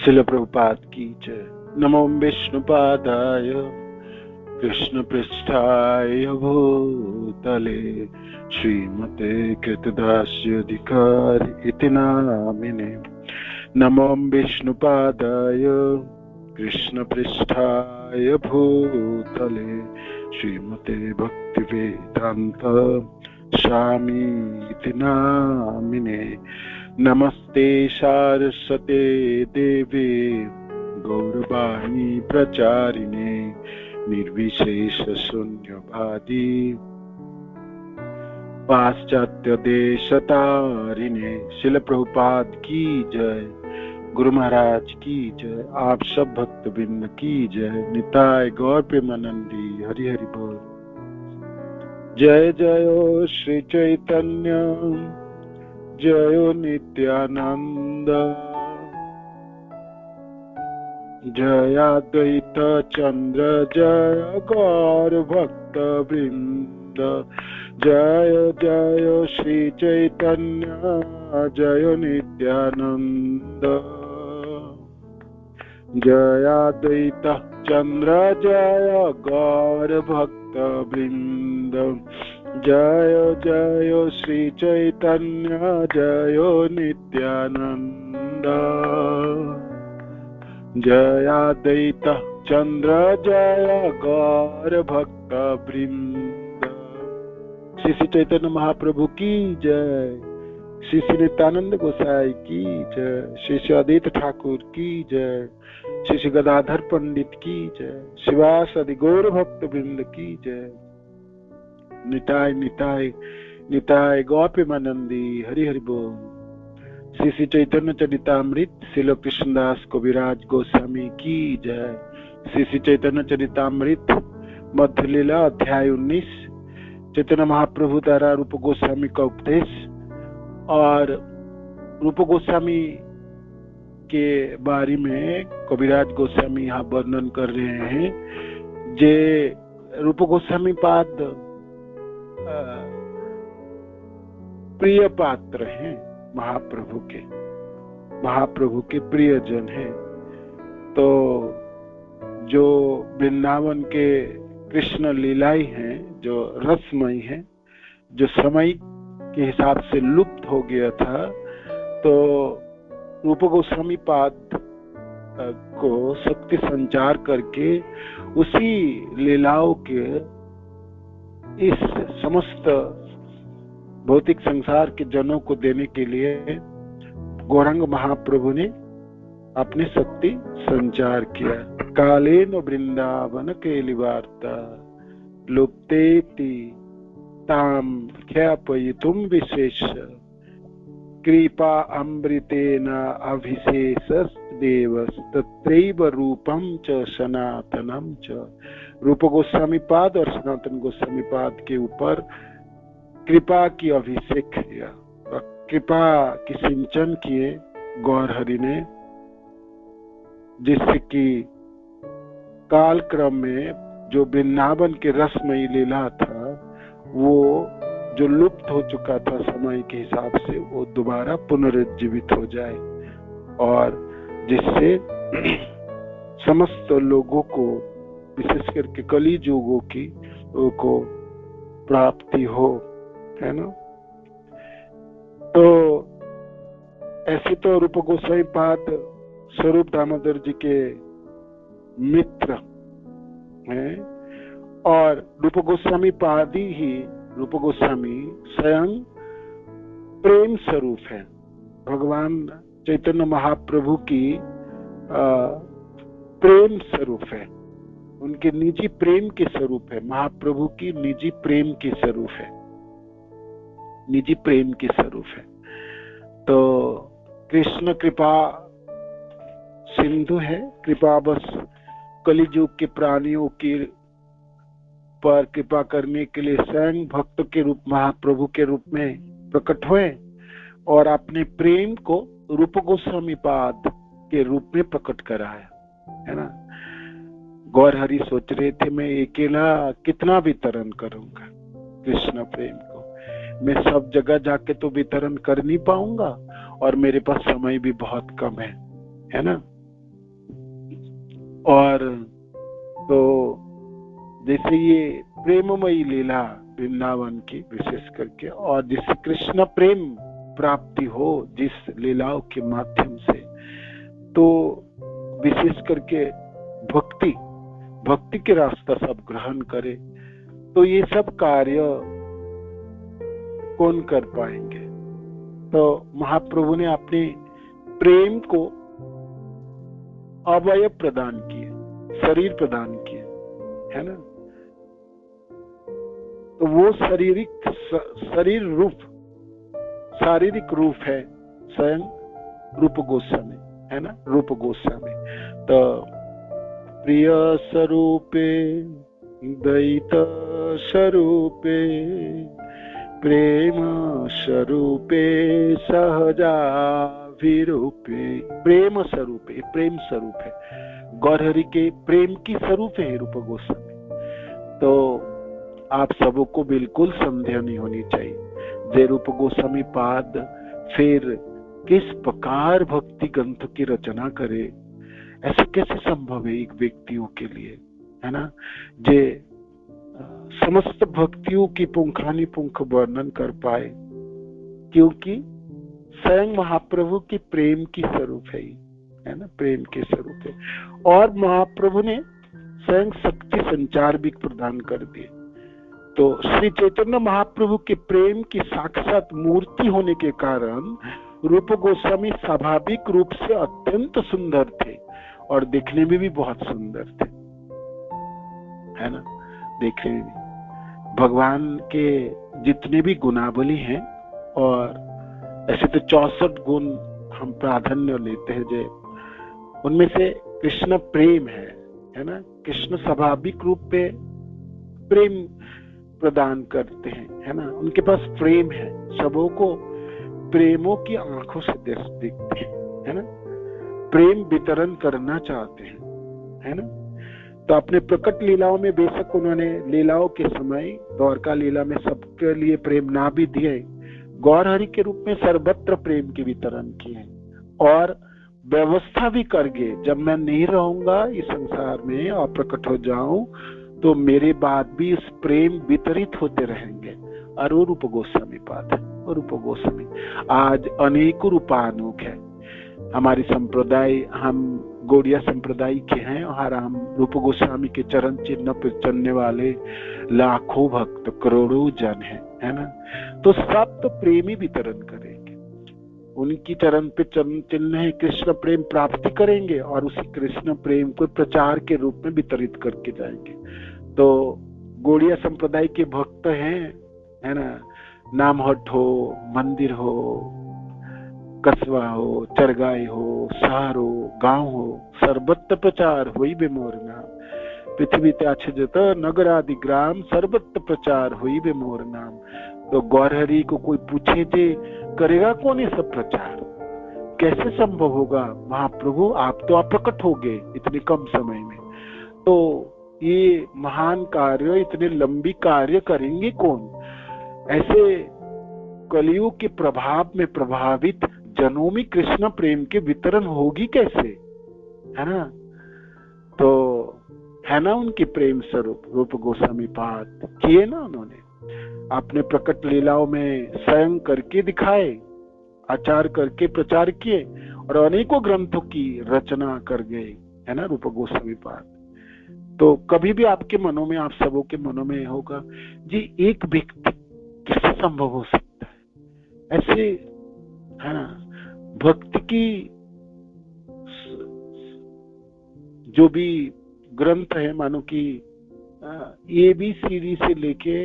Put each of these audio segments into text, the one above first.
शिल प्रभुपाद की जय। नमो विष्णुपादाय कृष्णपृष्ठाय भूतले श्रीमते कृतदास्याधिकारी इति नामिने। नमो विष्णुपादाय कृष्णपृष्ठाय भूतले श्रीमते भक्तिवेदांत स्वामी इति नामिने। नमस्ते सारस्वते देवे गौरवाणी प्रचारिणे निर्विशेष शून्यवादी पाश्चात्य देशतारिणे। शिल प्रभुपाद की जय। गुरु महाराज की जय। आप सब भक्त बिंद की जय। निताय गौर प्रेमानंदी हरि हरि बोल। जय जयो श्री चैतन्य जयो नित्यानंद जय अद्वैत चंद्र जय गौर भक्त वृंद। जय जय श्री चैतन्य जय नित्यानंद जय अद्वैत चंद्र जय गौर भक्त वृंद। जय जय श्री चैतन्य जय नित्यानंद जय अद्वैत चंद्र जय गौर भक्त वृंद। श्री श्री चैतन्य महाप्रभु की जय। श्री श्री नित्यानंद गोसाई की जय। श्री श्री अद्वैत ठाकुर की जय। श्री श्री गदाधर पंडित की जय। शिवास आदि गौर भक्त वृंद की जय। निताय निताय निताय गौर प्रेमानंदी हरि हरि बोल। श्री श्री चैतन्य चरितामृत श्रील कृष्णदास कविराज गोस्वामी की जय। श्री श्री चैतन्य चरितामृत मध्य लीला अध्याय 19 चैतन्य महाप्रभु द्वारा रूप गोस्वामी का उपदेश। और रूप गोस्वामी के बारे में कविराज गोस्वामी यहाँ वर्णन कर रहे हैं। जे रूप गोस्वामी पाद प्रिय पात्र हैं, महाप्रभु के प्रियजन हैं। तो जो वृंदावन के कृष्ण लीलाई हैं, जो रसमयी हैं, जो समय के हिसाब से लुप्त हो गया था, तो रूप गोस्वामी पाद को शक्ति संचार करके उसी लीलाओं के इस समस्त भौतिक संसार के जनों को देने के लिए गौरांग महाप्रभु ने अपनी शक्ति संचार किया। कालेन वृंदावन केलिवार्ता लुप्तेति ताम ख्यापयितुम विशेष कृपा अमृतेन अभिशेष देवस तत्रैव रूपम च सनातनम च। रूप गोस्वामी पाद और सनातन गोस्वामी पाद के ऊपर कृपा की अभिषेक किया, कृपा की सिंचन किए गौर हरि ने, जिससे कि काल क्रम में जो वृंदावन के रसमयी लीला था, वो जो लुप्त हो चुका था समय के हिसाब से, वो दोबारा पुनरुज्जीवित हो जाए और जिससे समस्त लोगों को, विशेष करके कली युगों की को प्राप्ति हो, है ना। तो ऐसे तो रूप गोस्वामी पाद स्वरूप दामोदर जी के मित्र हैं और रूप गोस्वामी पादी ही, रूप गोस्वामी स्वयं प्रेम स्वरूप है। भगवान चैतन्य महाप्रभु की प्रेम स्वरूप है, उनके निजी प्रेम के स्वरूप है। महाप्रभु की निजी प्रेम के स्वरूप है, निजी प्रेम के स्वरूप है। तो कृष्ण कृपा सिंधु है, कृपा बस कलियुग के प्राणियों की पर कृपा करने के लिए स्वयं भक्त के रूप महाप्रभु के रूप में प्रकट हुए और अपने प्रेम को रूप गोस्वामी पाद के रूप में प्रकट कराया, है ना। गौर हरि सोच रहे थे मैं अकेला कितना वितरण करूंगा कृष्ण प्रेम को, मैं सब जगह जाके तो वितरण कर नहीं पाऊंगा और मेरे पास समय भी बहुत कम है ना। और तो जैसे ये प्रेममयी लीला वृंदावन की विशेष करके, और जिससे कृष्ण प्रेम प्राप्ति हो जिस लीलाओं के माध्यम से, तो विशेष करके भक्ति के रास्ता सब ग्रहण करे, तो ये सब कार्य कौन कर पाएंगे। तो महाप्रभु ने अपने प्रेम को अवयव प्रदान किए, शरीर प्रदान किए, है ना। तो वो शारीरिक रूप है स्वयं रूप गोस्वामी, है ना, रूप गोस्वामी। तो प्रिय स्वरूपे दयित स्वरूपे प्रेम स्वरूपे सहजाभिरूपे, प्रेम स्वरूप है, गौरहरि के प्रेम की स्वरूप है रूप गोस्वामी। तो आप सबको बिल्कुल संदेह नहीं होनी चाहिए, जय रूप गोस्वामी पाद फिर किस प्रकार भक्ति ग्रंथ की रचना करे, ऐसा कैसे संभव है एक व्यक्तियों के लिए, है ना, जे समस्त भक्तियों की पुंखानुपुंख वर्णन कर पाए, क्योंकि स्वयं महाप्रभु की प्रेम की स्वरूप है ना, प्रेम के स्वरूप है। और महाप्रभु ने स्वयं शक्ति संचार भी प्रदान कर दिए। तो श्री चैतन्य महाप्रभु के प्रेम की साक्षात मूर्ति होने के कारण रूप गोस्वामी स्वाभाविक रूप से अत्यंत सुंदर थे और दिखने में भी बहुत सुंदर थे, है ना, देखने में भी। भगवान के जितने भी गुणावली हैं, और ऐसे तो 64 गुण हम प्राधान्य लेते हैं, जो उनमें से कृष्ण प्रेम है ना, कृष्ण स्वाभाविक रूप पे प्रेम प्रदान करते हैं, है ना, उनके पास प्रेम है, सबों को प्रेमों की आंखों से देखते हैं, है ना, प्रेम वितरण करना चाहते हैं, है ना। तो अपने प्रकट लीलाओं में बेशक उन्होंने लीलाओं के समय द्वारका लीला में सबके लिए प्रेम ना भी दिए, गौरहरि के रूप में सर्वत्र प्रेम के वितरण किए, और व्यवस्था भी करके जब मैं नहीं रहूंगा इस संसार में और प्रकट हो जाऊं, तो मेरे बाद भी इस प्रेम वितरित होते रहेंगे। और वो रूप गोस्वामी पाद है, वो रूप गोस्वामी आज अनेकों रूपानुक है। हमारी संप्रदाय, हम गौड़िया संप्रदाय के हैं, और हम रूप गोस्वामी के चरण चिन्ह पर चलने वाले लाखों भक्त, करोड़ों जन है ना। तो सब तो प्रेमी वितरण करेंगे, उनकी चरण पे चरण चिन्ह है, कृष्ण प्रेम प्राप्ति करेंगे और उसी कृष्ण प्रेम को प्रचार के रूप में वितरित करके जाएंगे। तो गौड़िया संप्रदाय के भक्त हैं, है ना, नामहट हो, मंदिर हो, कस्बा हो, चरगाई हो, शहर हो, गांव हो, सर्वत्र प्रचार होई बे मोर नाम, पृथ्वी त्याच जत नगर आदि ग्राम, सर्वत्र प्रचार होई बे मोर नाम। तो गौरहरि को कोई पूछे जे करेगा कौन ये सब प्रचार, कैसे संभव होगा महाप्रभु, आप तो अप्रकट हो गए इतने कम समय में, तो ये महान कार्य, इतने लंबी कार्य करेंगे कौन। ऐसे कलियुग के प्रभाव में प्रभावित जनों में कृष्ण प्रेम के वितरण होगी कैसे, है ना। तो है ना उनके प्रेम स्वरूप रूप गोस्वामी पाद किए ना, उन्होंने अपने प्रकट लीलाओं में स्वयं करके दिखाए, आचार करके प्रचार किए, और अनेकों ग्रंथों की रचना कर गए, है ना, रूप गोस्वामी पाद। तो कभी भी आपके मनों में, आप सबों के मनों में होगा जी, एक व्यक्ति कैसे संभव हो सकता है ऐसे, है ना। भक्ति की जो भी ग्रंथ है, मानो कि ABCD से लेके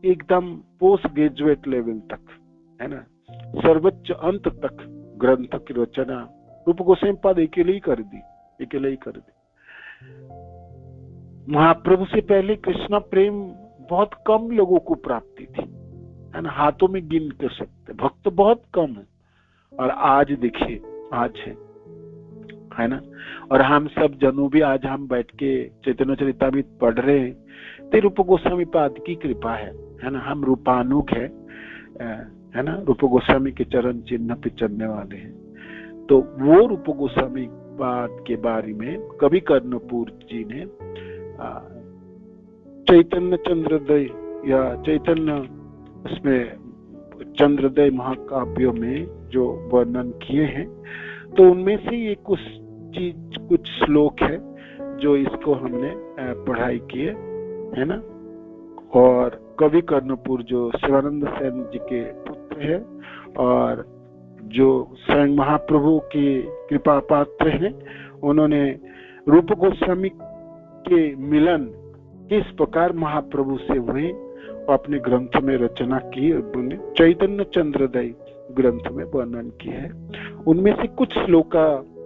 एकदम पोस्ट ग्रेजुएट लेवल तक, है ना, सर्वोच्च अंत तक ग्रंथ की रचना रूप गोस्वामी पाद अकेले ही कर दी। महाप्रभु से पहले कृष्ण प्रेम बहुत कम लोगों को प्राप्ति थी, है ना, हाथों में गिन कर सकते, भक्त बहुत कम है। और आज देखिए, आज है ना, और हम सब जनों भी आज हम बैठ के चैतन्य चरितामृत पढ़ रहे हैं, तो रूप गोस्वामी पाद की कृपा है ना, हम रूपानुक है ना, रूप गोस्वामी के चरण चिन्ह पे चलने वाले हैं। तो वो रूप गोस्वामी पाद के बारे में कवि कर्णपुर जी ने चैतन्य चंद्रोदय या चैतन्य इसमें चंद्रोदय महाकाव्यों में जो वर्णन किए हैं, तो उनमें से ये कुछ श्लोक है जो इसको हमने पढ़ाई किए है ना। और कवि कर्णपुर जो शिवानंद सेन जी के पुत्र है और जो स्वयं महाप्रभु की कृपा पात्र हैं, उन्होंने रूप गोस्वामी के मिलन किस प्रकार महाप्रभु से हुए अपने ग्रंथ में रचना की, उन्होंने चैतन्य चंद्रोदय ग्रंथ में वर्णन किया है। उनमें से कुछ श्लोक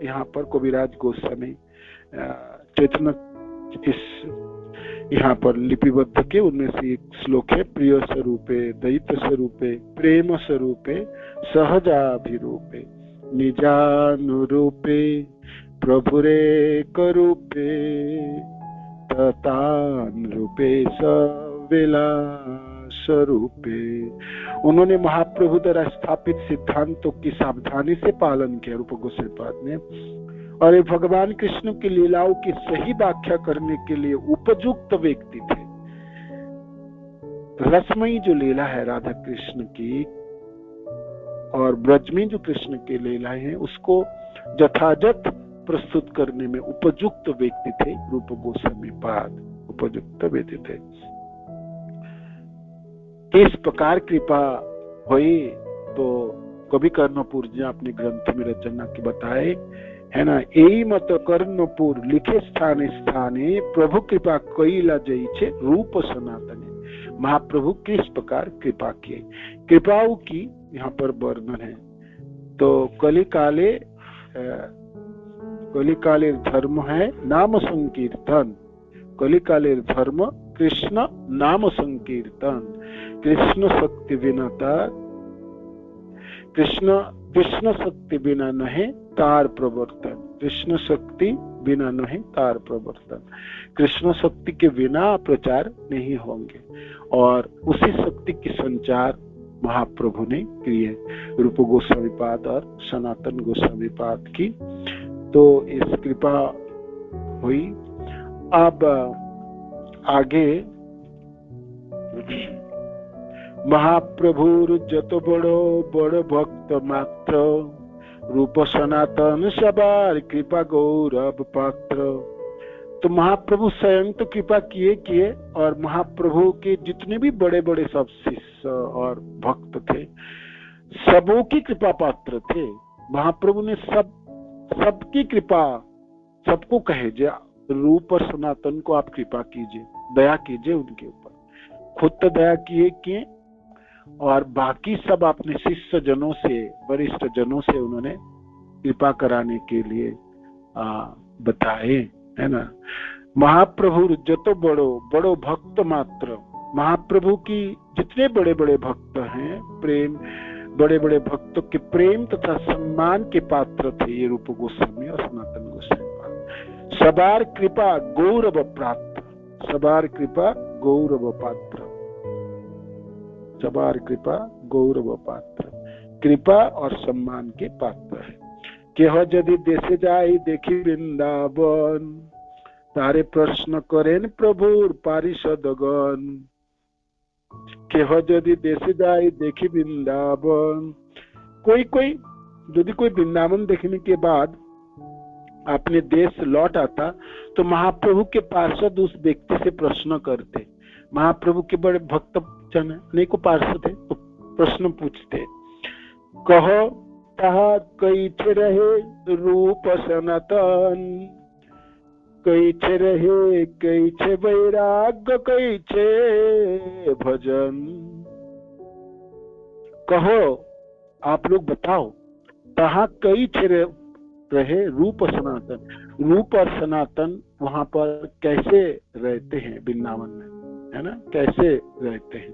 यहाँ पर कविराज गोस्वामी चैतन्य यहाँ पर लिपिबद्ध के, उनमें से एक श्लोक है, प्रिय स्वरूपे दैत्य स्वरूपे प्रेम स्वरूपे सहजाभिरूपे निजानुरूपे प्रभुरे करूपे ततानुरूपे सविलासरूपे। उन्होंने महाप्रभु द्वारा स्थापित सिद्धांतों की सावधानी से पालन किया रूप गोस्वामी पाद ने, और ये भगवान कृष्ण की लीलाओं की सही व्याख्या करने के लिए उपयुक्त व्यक्ति थे। रसमयी जो लीला है राधा कृष्ण की और ब्रज में जो कृष्ण की लीलाएं हैं, उसको यथाजथ प्रस्तुत करने में उपयुक्त व्यक्ति थे रूप गोस्वामी पाद, उपयुक्त व्यक्ति थे। किस प्रकार कृपा हुई तो कवि कर्णपुर जी अपने ग्रंथ में रचना के बताए है ना। यही मत कर्णपुर लिखे स्थाने स्थाने प्रभु कृपा कैला जैसे रूप सनातने। महाप्रभु किस प्रकार कृपा किए, कृपाओं की यहाँ पर वर्णन है। तो कलिकाले धर्म है नाम संकीर्तन, कलिकाले धर्म कृष्ण नाम संकीर्तन, कृष्ण शक्ति विनाता कृष्ण शक्ति बिना नहीं तार प्रवर्तन, कृष्ण शक्ति बिना नहीं तार प्रवर्तन। कृष्ण शक्ति के बिना प्रचार नहीं होंगे और उसी शक्ति की संचार महाप्रभु ने किए रूप गोस्वामी पाद और सनातन गोस्वामी पाद की। तो इस कृपा हुई। अब आगे महाप्रभुर जत बड़ो बड़ भक्त मात्र रूप सनातन सबार कृपा गौरव पात्र। तो महाप्रभु स्वयं तो कृपा किए और महाप्रभु के जितने भी बड़े बड़े सब शिष्य और भक्त थे, सबों की कृपा पात्र थे। महाप्रभु ने सबकी कृपा, सबको कहे जे रूप और सनातन को आप कृपा कीजिए, दया कीजिए उनके ऊपर। खुद तो दया किए और बाकी सब अपने शिष्य जनों से, वरिष्ठ जनों से उन्होंने कृपा कराने के लिए बताए है ना। महाप्रभु जतो बड़ो भक्त मात्र, महाप्रभु की जितने बड़े बड़े भक्त हैं, प्रेम बड़े बड़े भक्तों के प्रेम तथा सम्मान के पात्र थे ये रूप गोस्वामी और सनातन गोस्वामी। सबार कृपा गौरव प्राप्त, सबार कृपा गौरव पात्र, सबार कृपा गौरव पात्र, कृपा और सम्मान के पात्र है। केह यदि देशे जाई देखी वृंदावन, तारे प्रश्न करें प्रभुर पारिषदगण। केह यदि देशे जाई देखी वृंदावन, कोई यदि कोई वृंदावन देखने के बाद अपने देश लौट आता तो महाप्रभु के पार्षद उस व्यक्ति से प्रश्न करते। महाप्रभु के बड़े भक्त जन अनेकों पार्षद थे, तो प्रश्न पूछते, कहो कहा कैसे रहे रूप सनातन, कैसे रहे कैसे वैराग्य कैसे भजन। कहो आप लोग बताओ, कहा कैसे रहे रूप सनातन, रूप और सनातन वहां पर कैसे रहते हैं वृंदावन में, है ना, कैसे रहते हैं,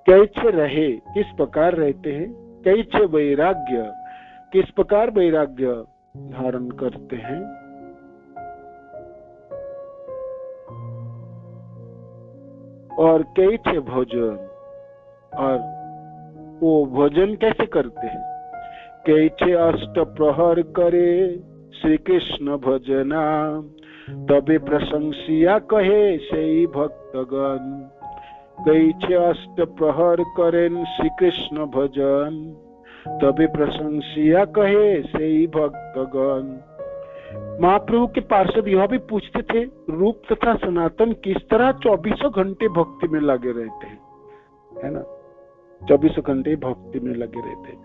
कैसे रहे किस प्रकार रहते हैं, कैसे वैराग्य किस प्रकार वैराग्य धारण करते हैं, और कैसे भोजन, और वो भोजन कैसे करते हैं, कैसे अष्ट प्रहर करे श्री कृष्ण भजना, तबे प्रशंसिया कहे से भक्तगण। कई छे अष्ट प्रहर करें श्री कृष्ण भजन, तबे प्रशंसिया कहे से भक्तगण। महाप्रभु के पार्षद यह भी पूछते थे, रूप तथा सनातन किस तरह 24 घंटे भक्ति में लगे रहते हैं, है ना, 24 घंटे भक्ति में लगे रहते।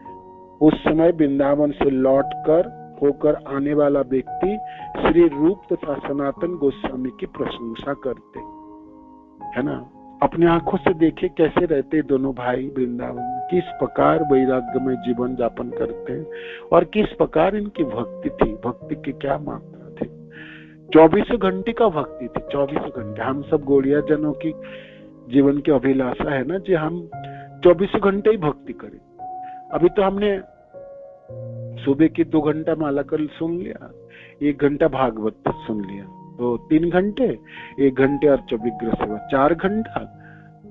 उस समय वृंदावन से लौटकर होकर आने वाला व्यक्ति श्री रूप तथा सनातन गोस्वामी की प्रशंसा करते, है ना। अपने आंखों से देखे कैसे रहते दोनों भाई वृंदावन में, किस प्रकार वैराग्य में जीवन यापन करते हैं और किस प्रकार इनकी भक्ति थी, भक्ति की क्या मात्रा थी। 24 घंटे का भक्ति थी, 24 घंटे। हम सब गौड़िया जनों की जीवन की अभिलाषा है ना जी, हम 24 घंटे ही भक्ति करें। अभी तो हमने सुबह की 2 घंटा माला कल सुन लिया, 1 घंटा भागवत सुन लिया, तो 3 घंटे, 1 घंटे और 24 सेवा 4 घंटा।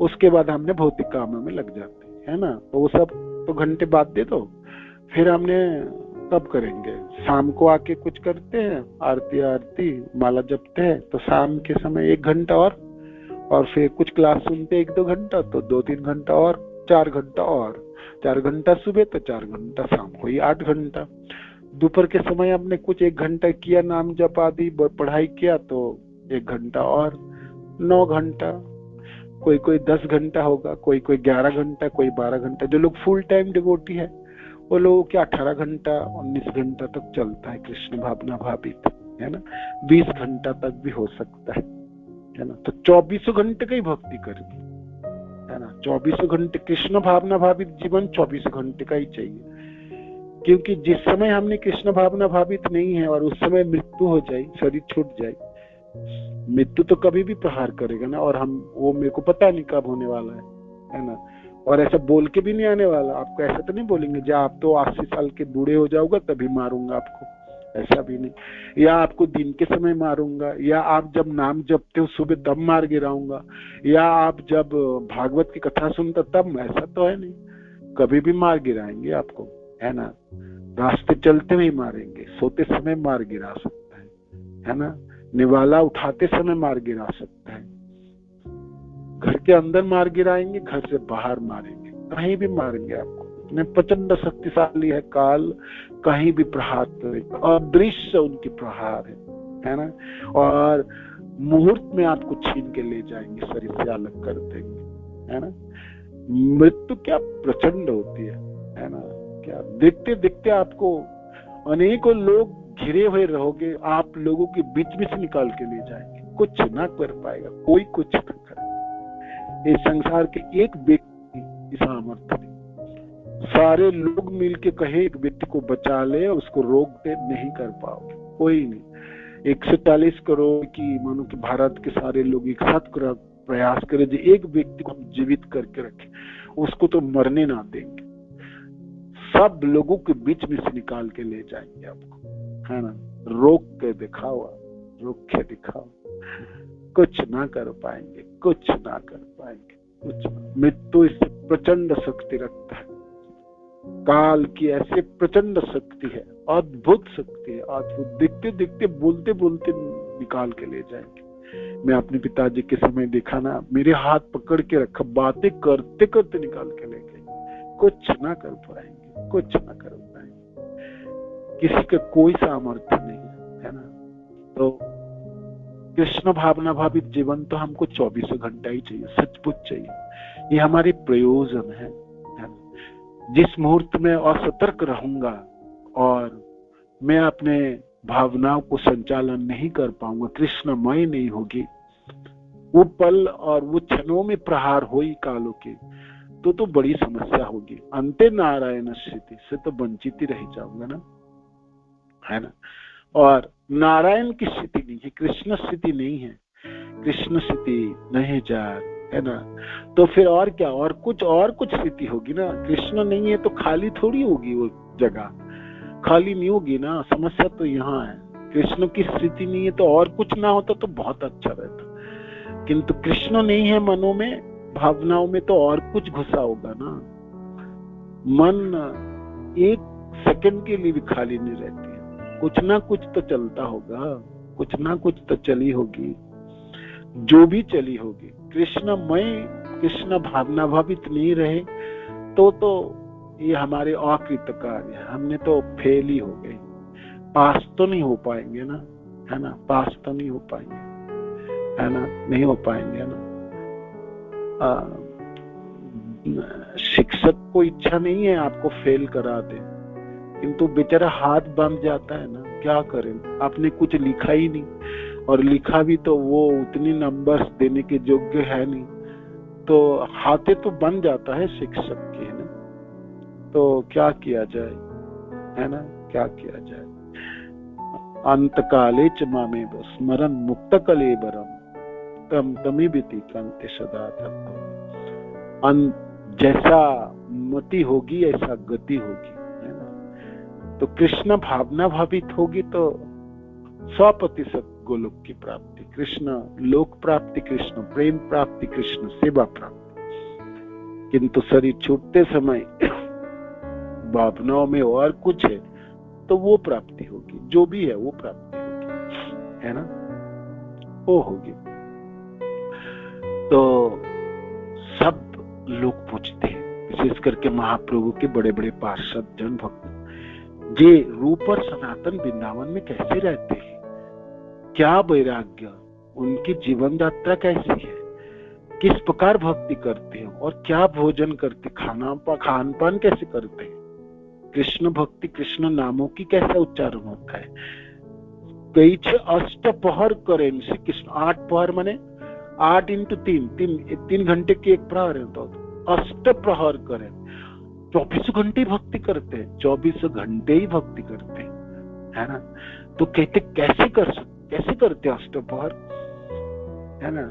उसके बाद हमने भौतिक कामों में लग जाते हैं, है ना। तो वो सब तो घंटे बाद दे दो, फिर हमने कब करेंगे, शाम को आके कुछ करते हैं, आरती माला जपते हैं, तो शाम के समय 1 घंटा और फिर कुछ क्लास सुनते 1-2 घंटा, तो 2-3 घंटा और 4 घंटा और 4 घंटा सुबह, तो 4 घंटा शाम को, ही 8 घंटा। दोपहर के समय हमने कुछ 1 घंटा किया, नाम जप आदि पढ़ाई किया, तो 1 घंटा और 9 घंटा। कोई 10 घंटा होगा, कोई 11 घंटा, कोई 12 घंटा। जो लोग फुल टाइम डिवोटी है वो लोगों के 18 घंटा 19 घंटा तक चलता है कृष्ण भावना भावित, है ना। 20 घंटा तक भी हो सकता है ना। तो 24 घंटे का ही भक्ति करेंगे, है ना। 24 घंटे कृष्ण भावना भावित जीवन 24 घंटे का ही चाहिए। क्योंकि जिस समय हमने कृष्ण भावना भावित नहीं है और उस समय मृत्यु हो जाए, शरीर छूट जाए, मृत्यु तो कभी भी प्रहार करेगा ना, और हम वो मेरे को पता नहीं कब होने वाला है ना। और ऐसा बोल के भी नहीं आने वाला, आपको ऐसा तो नहीं बोलेंगे जी आप तो 80 साल के बूढ़े हो जाओगे तभी मारूंगा आपको, ऐसा भी नहीं। या आपको दिन के समय मारूंगा, या आप जब नाम जपते हो सुबह तब मार गिराऊंगा, या आप जब भागवत की कथा सुनते तब, ऐसा तो है नहीं। कभी भी मार गिराएंगे आपको, है ना। रास्ते चलते हुए मारेंगे, सोते समय मार गिरा सकता है ना। निवाला उठाते समय मार गिरा सकता है, घर के अंदर मार गिराएंगे, घर से बाहर मारेंगे, कहीं भी मारेंगे आपको। इतने प्रचंड शक्तिशाली है काल, कहीं भी प्रहार करेगा, अदृश्य उनकी प्रहार है ना। और मुहूर्त में आपको छीन के ले जाएंगे, शरीर से अलग कर देंगे, है ना। मृत्यु क्या प्रचंड होती है ना। क्या देखते देखते आपको अनेकों लोग घिरे हुए रहोगे, आप लोगों के बीच में से निकाल के ले जाएंगे, कुछ ना कर पाएगा, कोई कुछ ना करेगा। इस संसार के एक व्यक्ति की सामर्थ्य नहीं, सारे लोग मिलके कहे एक व्यक्ति को बचा ले, उसको रोक दे, नहीं कर पाओगे, कोई नहीं। 140 करोड़ की मानो कि भारत के सारे लोग एक साथ प्रयास करें जो एक व्यक्ति को हम जीवित करके रखें, उसको तो मरने ना देंगे, सब लोगों के बीच में से निकाल के ले जाएंगे आपको, है ना। रोक के दिखाओ, रोक के दिखाओ, कुछ ना कर पाएंगे, कुछ ना कर पाएंगे, कुछ। मृत्यु इससे प्रचंड शक्ति रखता है, काल की ऐसे प्रचंड शक्ति है, अद्भुत शक्ति है, अद्भुत। दिखते दिखते बोलते बोलते निकाल के ले जाएंगे। मैं अपने पिताजी के समय देखा ना, मेरे हाथ पकड़ के रखा, बातें करते करते निकाल के ले गए, कुछ ना कर पाएंगे, कुछ ना कर पाएंगे, किसी का कोई सामर्थ्य नहीं है ना। तो कृष्ण भावना भावित जीवन तो हमको 24 घंटा ही चाहिए, सचमुच चाहिए। ये हमारे प्रयोजन है ना। जिस मुहूर्त में असतर्क रहूंगा और मैं अपने भावनाओं को संचालन नहीं कर पाऊंगा, कृष्णमय नहीं होगी, वो पल और वो क्षणों में प्रहार हो ही कालों के, तो बड़ी समस्या होगी। अंते नारायण स्थिति से तो वंचित ही रह जाऊंगा ना, है ना। और नारायण की स्थिति नहीं है, कृष्ण स्थिति नहीं है, कृष्ण स्थिति नहीं जा, है ना। तो फिर और क्या, और कुछ स्थिति होगी ना। कृष्ण नहीं है तो खाली थोड़ी होगी वो जगह, खाली नहीं होगी ना। समस्या तो यहाँ है, कृष्ण की स्थिति नहीं है तो और कुछ ना होता तो बहुत अच्छा रहता, किंतु कृष्ण नहीं है मनों में, भावनाओं में, तो और कुछ घुसा होगा ना। मन 1 सेकंड के लिए भी खाली नहीं रहती है, कुछ ना कुछ तो चलता होगा, कुछ ना कुछ तो चली होगी, जो भी चली होगी कृष्णमय, कृष्ण भावना भावित नहीं रहे तो ये हमारे अकृत कार्य, हमने तो फेल ही हो गए, पास तो नहीं हो पाएंगे ना, है ना, पास तो नहीं हो पाएंगे, है ना, नहीं हो पाएंगे ना। शिक्षक को इच्छा नहीं है आपको फेल करा दे, किंतु बेचारा हाथ बंध जाता है ना, क्या करें, आपने कुछ लिखा ही नहीं, और लिखा भी तो वो उतनी नंबर्स देने के योग्य है नहीं, तो हाथे तो बन जाता है शिक्षक के ना, तो क्या किया जाए, है ना, क्या किया जाए। अंतकाले च मामेव स्मरन् मुक्त कलेबरम तम तमेविति कांते सदा तत्व। जैसा मति होगी ऐसा गति होगी, है ना। तो कृष्ण भावना भावित होगी तो 100% गोलोक की प्राप्ति, कृष्ण लोक प्राप्ति, कृष्ण प्रेम प्राप्ति, कृष्ण सेवा प्राप्ति। किंतु शरीर छूटते समय भावनाओं में और कुछ है तो वो प्राप्ति होगी, जो भी है वो प्राप्ति होगी, है ना, वो होगी। तो सब लोग पूछते हैं, विशेष करके महाप्रभु के बड़े बड़े पार्षद जन भक्त, ये रूप और सनातन वृंदावन में कैसे रहते हैं, क्या वैराग्य, उनकी जीवन यात्रा कैसी है, किस प्रकार भक्ति करते हैं और क्या भोजन करते, खान पान कैसे करते हैं, कृष्ण भक्ति, कृष्ण नामों की कैसा उच्चारण होता है, कई अष्ट पहर करें श्री कृष्ण, 8 पहर माने 8 × 3 घंटे की एक प्रहर है, तो अष्ट प्रहर करें, 24 घंटे भक्ति करते हैं, 24 घंटे ही भक्ति करते हैं, है ना। तो कहते कैसे करते अष्ट प्रहर, है ना।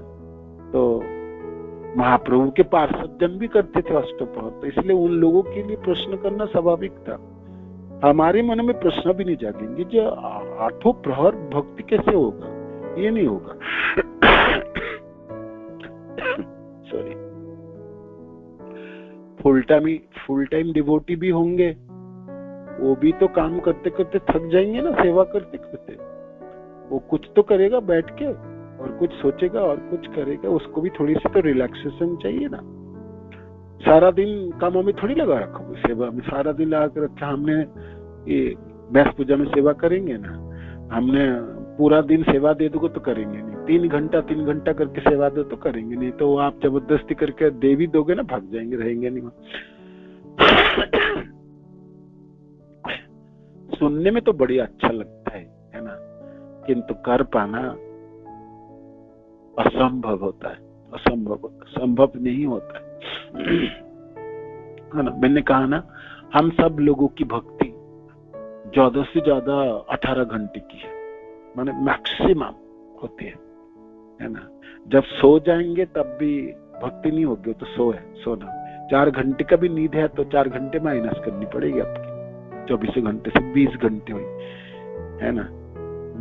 तो महाप्रभु के पार्षद जन भी करते थे अष्ट प्रहर, तो इसलिए उन लोगों के लिए प्रश्न करना स्वाभाविक था। हमारे मन में प्रश्न भी नहीं जागेंगे, जो 8 प्रहर भक्ति कैसे होगा, ये नहीं होगा। सॉरी, फुल टाइम डिवोटी भी होंगे, वो भी तो काम करते करते थक जाएंगे ना, सेवा करते करते, वो कुछ तो करेगा बैठ के, और कुछ सोचेगा और कुछ करेगा, उसको भी थोड़ी सी तो रिलैक्सेशन चाहिए ना। सारा दिन कामों में थोड़ी लगा रखा, सेवा में सारा दिन लगा के रखा, हमने ये व्यास पूजा में सेवा करेंगे ना, हमने पूरा दिन सेवा दे दोगे तो करेंगे नहीं, 3 घंटा करके सेवा दो तो करेंगे नहीं, तो आप जबरदस्ती करके दे भी दोगे ना, भाग जाएंगे, रहेंगे नहीं। सुनने में तो बड़ी अच्छा लगता है ना, किंतु कर पाना असंभव होता है, संभव नहीं होता है ना। मैंने कहा ना, हम सब लोगों की भक्ति ज्यादा से ज्यादा 18 घंटे की है, माने मैक्सिमम होती है ना। जब सो जाएंगे तब भी भक्ति नहीं होगी, तो सोना 4 घंटे का भी नींद है तो 4 घंटे माइनस करनी पड़ेगी आपकी, 24 घंटे से 20 घंटे हुई, है ना।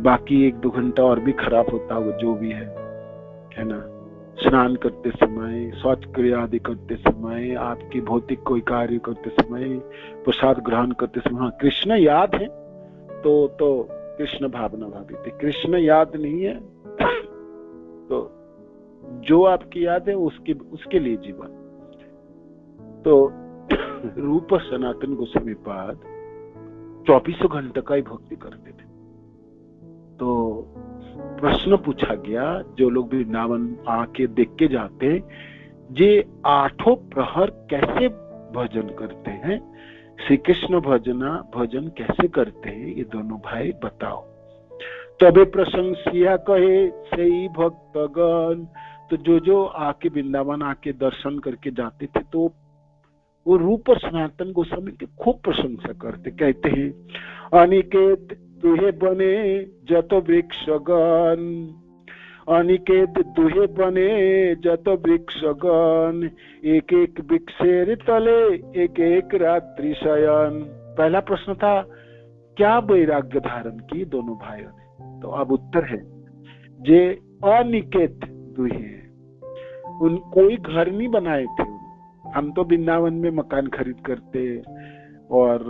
बाकी 1-2 घंटा और भी खराब होता होगा, जो भी है ना। स्नान करते समय, शौच क्रिया आदि करते समय, आपकी भौतिक कोई कार्य करते समय, प्रसाद ग्रहण करते समय, हाँ कृष्ण याद है तो कृष्ण भावना भावित है, कृष्ण याद नहीं है तो जो आपकी याद है उसके लिए जीवन। तो रूप सनातन गोस्वामी पाद 24 घंटे का ही भक्ति करते थे। तो प्रश्न पूछा गया, जो लोग वृंदावन आके देख के जाते, ये 8 प्रहर कैसे भजन करते हैं, श्री कृष्ण भजन कैसे करते हैं, ये दोनों भाई बताओ। तबे प्रशंसिया कहे सही भक्तगण। तो जो आके वृंदावन आके दर्शन करके जाते थे, तो वो रूप सनातन गोस्वामी की खूब प्रशंसा करते, कहते हैं अनिकेत दुहे बने जत वृक्षगण, अनिकेत दुहे बने जत वृक्षगण, एक एक वृक्षेर तले एक एक रात्रि शयन। पहला प्रश्न था क्या वैराग्य धारण की दोनों भाइयों ने, तो अब उत्तर है जे अनिकेत दुहे, उन कोई घर नहीं बनाए थे। हम तो वृंदावन में मकान खरीद करते और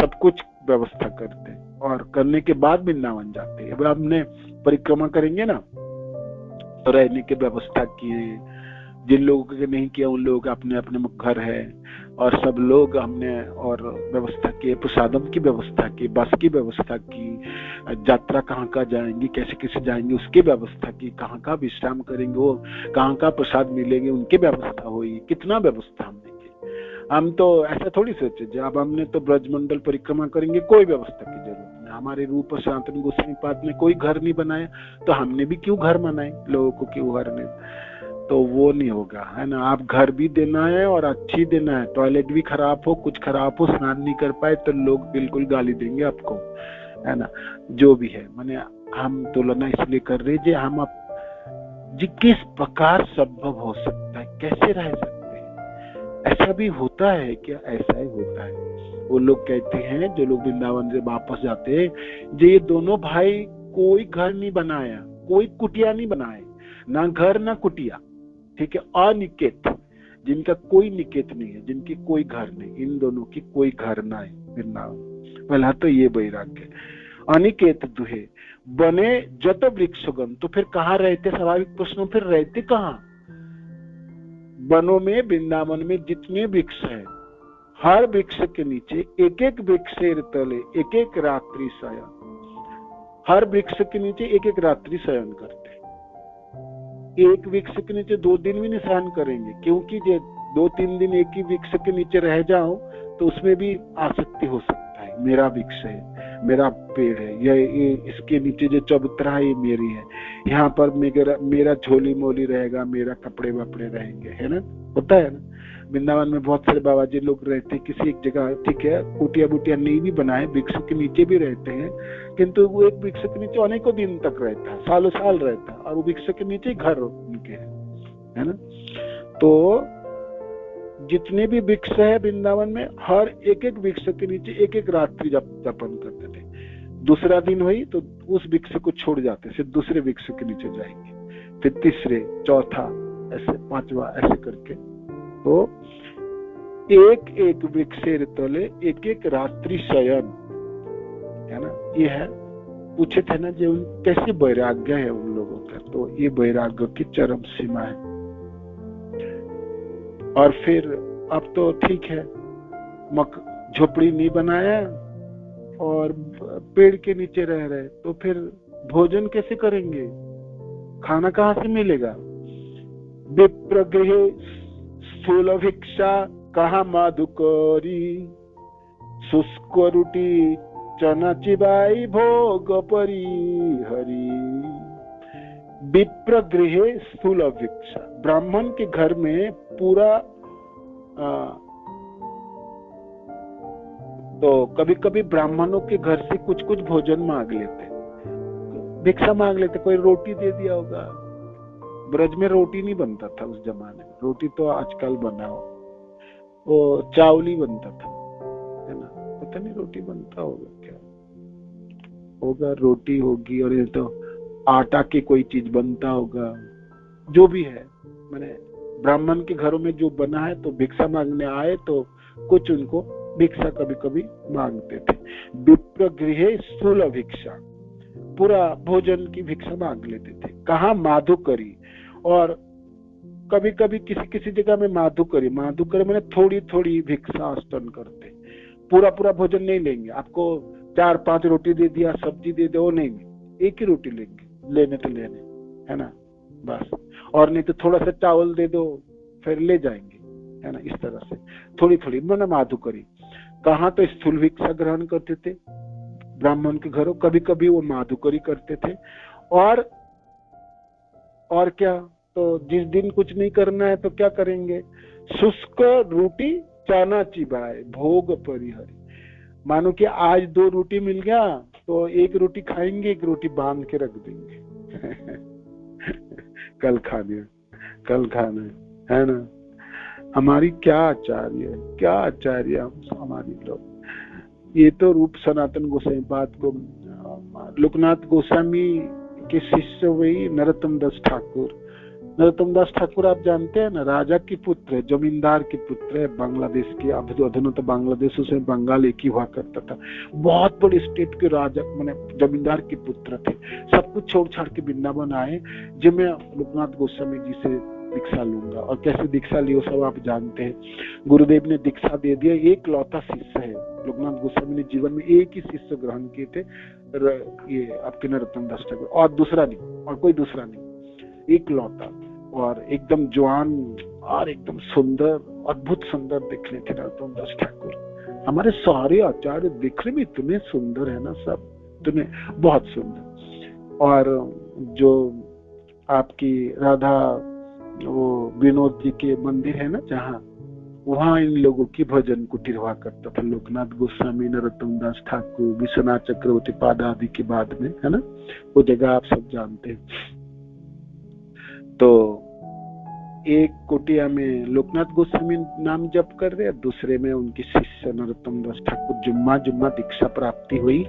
सब कुछ व्यवस्था करते, और करने के बाद वृंदावन जाते हैं। अब हमने परिक्रमा करेंगे ना, तो रहने की व्यवस्था किए, जिन लोगों के नहीं किया उन लोगों के अपने अपने घर है, और सब लोग हमने और व्यवस्था की, प्रसादम की व्यवस्था की, बस की व्यवस्था की, यात्रा कहाँ कहाँ जाएंगे, कैसे कैसे जाएंगे उसकी व्यवस्था की, कहाँ कहाँ विश्राम करेंगे, वो कहाँ कहाँ प्रसाद मिलेंगे उनकी व्यवस्था हुई, कितना व्यवस्था हमने की। हम तो ऐसा थोड़ी सोचे जब हमने तो ब्रजमंडल परिक्रमा करेंगे कोई व्यवस्था की जरूरत नहीं। हमारे रूप सनातन गोस्वामी पाद ने कोई घर नहीं बनाया, तो हमने भी क्यों घर बनाए, लोगों को क्यों घर ने, तो वो नहीं होगा, है ना। आप घर भी देना है और अच्छी देना है, टॉयलेट भी खराब हो, कुछ खराब हो, स्नान नहीं कर पाए तो लोग बिल्कुल गाली देंगे आपको, है ना। जो भी है, माने हम तुलना इसलिए कर रहे हैं हम आप जी किस प्रकार संभव हो सकता है, कैसे रह सकते हैं, ऐसा भी होता है क्या, ऐसा ही होता है। वो लोग कहते हैं जो लोग वृंदावन से वापस जाते हैं, ये दोनों भाई कोई घर नहीं बनाया, कोई कुटिया नहीं बनाए, ना घर ना कुटिया, ठीक है, अनिकेत, जिनका कोई निकेत नहीं है, जिनकी कोई घर नहीं, इन दोनों की कोई घर ना है वृंदावन। पहला तो ये वैराग्य। अनिकेत दुहे बने जत वृक्षगण, तो फिर कहाँ रहते, स्वाभाविक प्रश्न, फिर रहते कहाँ। वनों में, वृंदावन में जितने वृक्ष है, हर वृक्ष के नीचे एक एक वृक्षेर तले एक एक रात्रि शयन, हर वृक्ष के नीचे एक एक रात्रि शयन करते। एक वृक्ष के नीचे 2 दिन भी नहीं शयन करेंगे, क्योंकि जो 2-3 दिन एक ही वृक्ष के नीचे रह जाओ तो उसमें भी आसक्ति हो सकता है, मेरा वृक्ष है, मेरा पेड़ है, ये इसके नीचे जो चबूतरा है ये मेरी है, यहाँ पर मेरा झोली मोली रहेगा, मेरा कपड़े वपड़े रहेंगे, है ना, होता है ना। वृंदावन में बहुत सारे बाबा जी लोग रहते हैं किसी एक जगह, ठीक है, कुटिया बुटिया नहीं भी बनाए, वृक्ष के नीचे भी रहते हैं, किंतु वो एक वृक्ष के नीचे अनेकों दिन तक रहता है, सालों साल रहता है, और वो वृक्ष के नीचे घर उनके है ना। तो जितने भी वृक्ष है वृंदावन में, हर एक एक वृक्ष के नीचे एक एक रात्रि जापन करते थे। दूसरा दिन हुई तो उस वृक्ष को छोड़ जाते, फिर दूसरे वृक्ष के नीचे जाएंगे, फिर तीसरे, चौथा, ऐसे 5वां, ऐसे करके। तो एक एक वृक्षेर तले एक एक रात्रि शयन, है ना। ये है, पूछे थे ना जो कैसे वैराग्य है उन लोगों का, तो ये वैराग्य की चरम सीमा है। और फिर अब तो ठीक है, झोपड़ी नहीं बनाया और पेड़ के नीचे रह रहे, तो फिर भोजन कैसे करेंगे, खाना कहाँ से मिलेगा। विप्रगृहे स्थूल भिक्षा कहा माधुकरी, शुष्क रोटी चना चिबाई भोग परी हरी। विप्रगृहे स्थूल भिक्षा, ब्राह्मण के घर में पूरा तो कभी कभी ब्राह्मणों के घर से कुछ कुछ भोजन मांग लेते, भिक्षा मांग लेते, कोई रोटी दे दिया होगा। ब्रज में रोटी नहीं बनता था उस जमाने में, रोटी तो आजकल बना हो, वो चावल ही बनता था, है ना। पता नहीं रोटी बनता होगा क्या होगा, रोटी होगी, और ये तो आटा की कोई चीज बनता होगा, जो भी है। मैंने ब्राह्मण के घरों में जो बना है, तो भिक्षा मांगने आए तो कुछ उनको भिक्षा कभी कभी मांगते थे। विप्र गृहे स्थूल भिक्षा, पूरा भोजन की भिक्षा मांग लेते थे। कहा माधुकरी, और कभी कभी किसी किसी जगह में माधुकरी मैंने थोड़ी थोड़ी भिक्षा स्तन करते, पूरा पूरा भोजन नहीं लेंगे, आपको 4-5 रोटी दे दिया, सब्जी दे दो, नहीं, एक ही रोटी लेंगे, लेने तो लेने, है ना, बस। और नहीं तो थोड़ा सा चावल दे दो, फिर ले जाएंगे, है ना। इस तरह से थोड़ी थोड़ी मैंने माधुकरी। कहाँ तो स्थूल भिक्षा ग्रहण करते थे ब्राह्मण के घरों, कभी कभी वो माधुकरी करते थे। और क्या, तो जिस दिन कुछ नहीं करना है तो क्या करेंगे, शुष्क रोटी चना चिबाए भोग परिहरी। मानो कि आज 2 रोटी मिल गया तो एक रोटी खाएंगे, एक रोटी बांध के रख देंगे कल खाने, है ना। हमारी क्या आचार्य हमारी लोग। ये तो रूप सनातन गोसाई बात को, लोकनाथ गोस्वामी के शिष्य वही नरोत्तम दास ठाकुर, नरोत्तम दास ठाकुर आप जानते हैं ना, राजा की पुत्र है, जमींदार की पुत्र है, बांग्लादेश की। अब तो बांग्लादेश से बंगाल एक ही हुआ करता था। बहुत बड़ी स्टेट के राजा माने जमींदार के पुत्र थे। सब कुछ छोड़ छाड़ के वृंदावन आए, जो मैं लोकनाथ गोस्वामी जी से दीक्षा लूंगा। और कैसे दीक्षा ली वो सब आप जानते हैं। गुरुदेव ने दीक्षा दे दिया। एक लौता शिष्य है लोकनाथ गोस्वामी ने जीवन में एक ही शिष्य ग्रहण किए थे, ये आपके नरोत्तम दास ठाकुर, और दूसरा नहीं, और कोई दूसरा नहीं, एक लौता। और एकदम जवान और एकदम सुंदर, अद्भुत सुंदर दिखने थे नरोत्तम दास ठाकुर। हमारे सारे आचार्य दिखने में इतने सुंदर है ना, सब इतने बहुत सुंदर। और जो आपकी राधा वो विनोद जी के मंदिर है ना जहाँ, वहाँ इन लोगों की भजन कुटीर हुआ करता था। लोकनाथ गोस्वामी, नरोत्तम दास ठाकुर, विश्वनाथ चक्रवर्ती पाद आदि के बाद में, है ना, वो जगह आप सब जानते हैं। तो एक कुटिया में लोकनाथ गोस्वामी नाम जप कर रहे, दूसरे में उनके शिष्य नरोत्तम दास ठाकुर जुम्मा जुम्मा दीक्षा प्राप्ति हुई,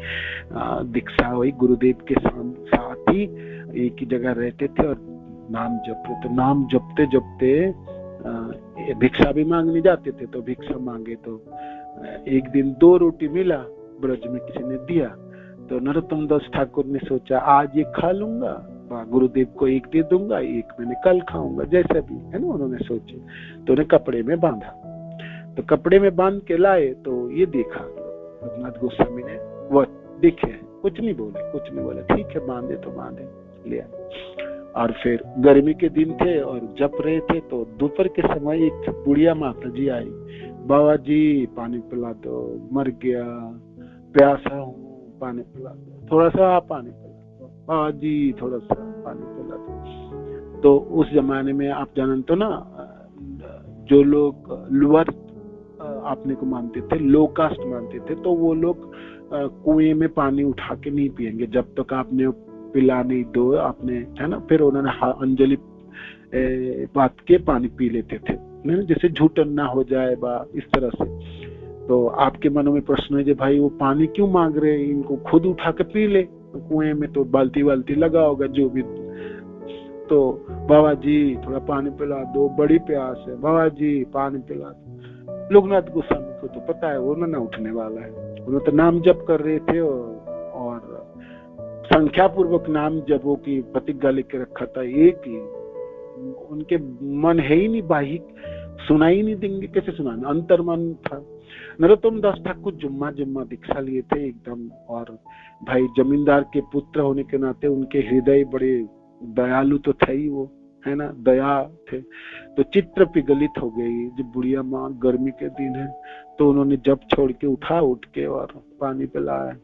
दीक्षा हुई। गुरुदेव के साथ ही एक ही जगह रहते थे और नाम जप रहे। तो नाम जपते जपते भिक्षा भी मांगने जाते थे। तो भिक्षा मांगे तो एक दिन 2 रोटी मिला, ब्रज में किसी ने दिया। तो नरोत्तम दास ठाकुर ने सोचा आज ये खा लूंगा, गुरुदेव को एक दे दूंगा, एक मैंने कल खाऊंगा, जैसा भी है ना, उन्होंने सोचे। तो उन्हें कपड़े में बांधा। तो कपड़े में बांध के लाए तो ये देखा लोकनाथ गोस्वामी ने, वो देखे, कुछ नहीं बोले, ठीक है बांधे तो बांधे, लिया। और फिर गर्मी के दिन थे और जप रहे थे। तो दोपहर के समय एक बुढ़िया माता जी आई, बाबा जी पानी पिला दो, मर गया, प्यासा हूँ, पानी पिला दो, थोड़ा सा पानी पिला दो, बाबा जी थोड़ा सा पानी पिला दो। तो उस जमाने में आप जानते हो ना, जो लोग लोअर आपने को मानते थे, लो कास्ट मानते थे, तो वो लोग कुएं में पानी उठा के नहीं पिएंगे जब तक आपने पिला नहीं दो आपने, है ना। फिर उन्होंने अंजलि बात के पानी पी लेते थे, जैसे झूठन ना हो जाए बा, इस तरह से। तो आपके मनों में प्रश्न है कि भाई वो पानी क्यों मांग रहे हैं, इनको खुद उठा के पी ले, कुएं में तो बाल्टी वाल्टी लगा होगा जो भी। तो बाबा जी थोड़ा पानी पिला दो, बड़ी प्यास है, बाबा जी पानी पिला दो। लोकनाथ गोस्वामी को तो पता है वो ना उठने वाला है, उन्होंने तो नाम जप कर रहे थे और संख्या पूर्वक नाम जपों की प्रतिज्ञा लेके रखा था। एक ही उनके मन है ही नहीं, बाहिक सुनाई नहीं देंगे, कैसे सुनाना, अंतर मन था। नरोत्तम दास ठाकुर जुम्मा जुम्मा दीक्षा लिए थे एकदम। और भाई जमींदार के पुत्र होने के नाते उनके हृदय बड़े दयालु तो थे ही वो, है ना, दया थे। तो चित्र पिघलित हो गई। जब बुढ़िया माँ, गर्मी के दिन है, तो उन्होंने जब छोड़ के उठ के और पानी पिलाया,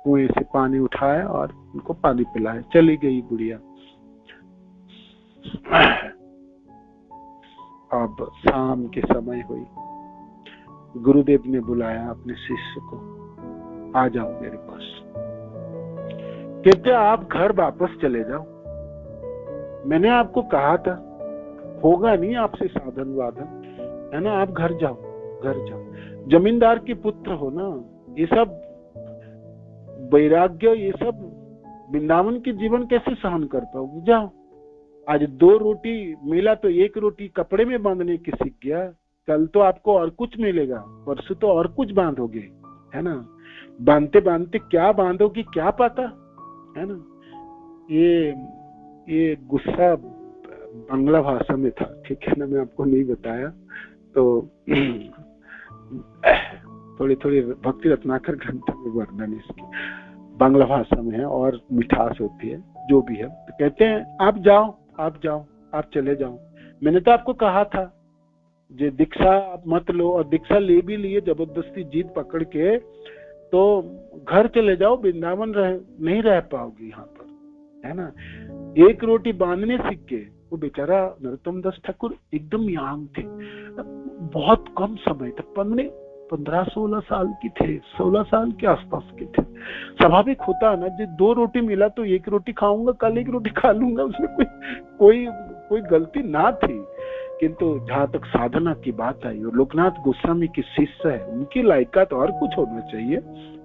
कुएं से पानी उठाया और उनको पानी पिलाया, चली गई बुढ़िया। अब शाम के समय हुई, गुरुदेव ने बुलाया अपने शिष्य को, आ जाओ मेरे पास। कहते आप घर वापस चले जाओ, मैंने आपको कहा था होगा नहीं आपसे साधन वाधन, है ना, आप घर जाओ, घर जाओ। जमींदार के पुत्र हो ना, ये सब वैराग्य, ये सब वृंदावन के जीवन कैसे सहन कर पाओगे, जाओ। आज 2 रोटी मिला तो 1 रोटी कपड़े में बांधने की सीख गया, कल तो आपको और कुछ मिलेगा, परसों तो और कुछ बांधोगे, है ना। बांधते बांधते क्या बांधोगे क्या पता, है ना। ये गुस्सा बांग्ला भाषा में था, ठीक है ना, मैं आपको नहीं बताया। तो थोड़ी थोड़ी भक्ति रत्नाकर ग्रंथ में वर्णन इसकी बांग्ला भाषा में है और मिठास होती है, जो भी है। तो कहते हैं आप जाओ, आप जाओ, आप चले जाओ, मैंने तो आपको कहा था जे दीक्षा आप मत लो, और दीक्षा ले भी लिए जबरदस्ती जीत पकड़ के, तो घर चले जाओ, वृंदावन नहीं रह पाओगे यहाँ पर, है ना। 1 रोटी बांधने सीख के वो बेचारा नरोत्तम दास ठाकुर एकदम यंग थे, बहुत कम समय तक, 15-16 साल की थे, 16 साल के आसपास के थे। स्वाभाविक होता है ना, जो 2 रोटी मिला तो 1 रोटी खाऊंगा, कल 1 रोटी खा लूंगा, उसमें कोई गलती ना थी। किंतु जहां तक साधना की बात आई और लोकनाथ गोस्वामी की शिष्य है, उनकी लायकात और कुछ होना चाहिए,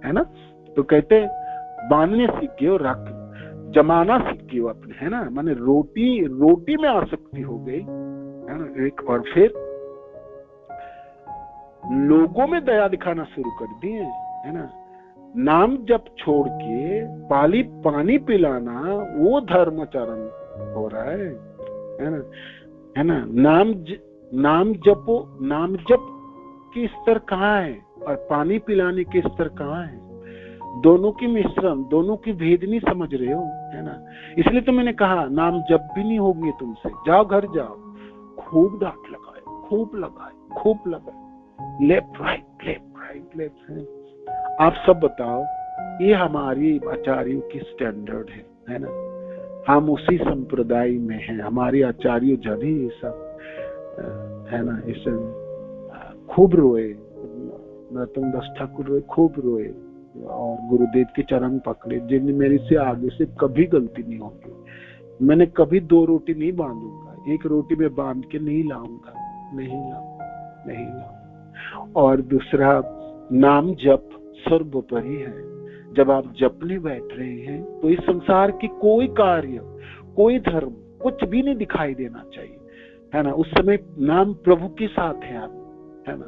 है ना। तो कहते बांधने सीख गए और रख, जमाना सीखी हो अपने, है ना, माने रोटी में आसक्ति हो गई, है ना, एक, और फिर लोगों में दया दिखाना शुरू कर दिए, है ना, नाम जप छोड़ के पानी पिलाना वो धर्माचरण हो रहा है ना, है ना। नाम जप के स्तर कहाँ है और पानी पिलाने के स्तर कहाँ है? दोनों की मिश्रण, दोनों की भेद नहीं समझ रहे हो, है ना। इसलिए तो मैंने कहा नाम जप भी नहीं होगी तुमसे, जाओ घर जाओ, खूब डांट लगाए, खूब लगाए, लेफ्ट राइट। आप सब बताओ, ये हमारी आचार्यों की स्टैंडर्ड है ना। हम उसी संप्रदाय में हैं, हमारे आचार्य जब ही ये सब, है ना, इसे खूब रोए, नरोत्तम दास ठाकुर रोए, खूब रोए और गुरुदेव के चरण पकड़े, जिन मेरे से आगे से कभी गलती नहीं होगी। मैंने कभी 2 रोटी नहीं बांधूंगा, 1 रोटी में बांध के नहीं लाऊंगा। और दूसरा, नाम जप सर्वोपरि है। जब आप जपने बैठ रहे हैं तो इस संसार की कोई कार्य, कोई धर्म, कुछ भी नहीं दिखाई देना चाहिए, है ना। उस समय नाम प्रभु के साथ है आप, है ना,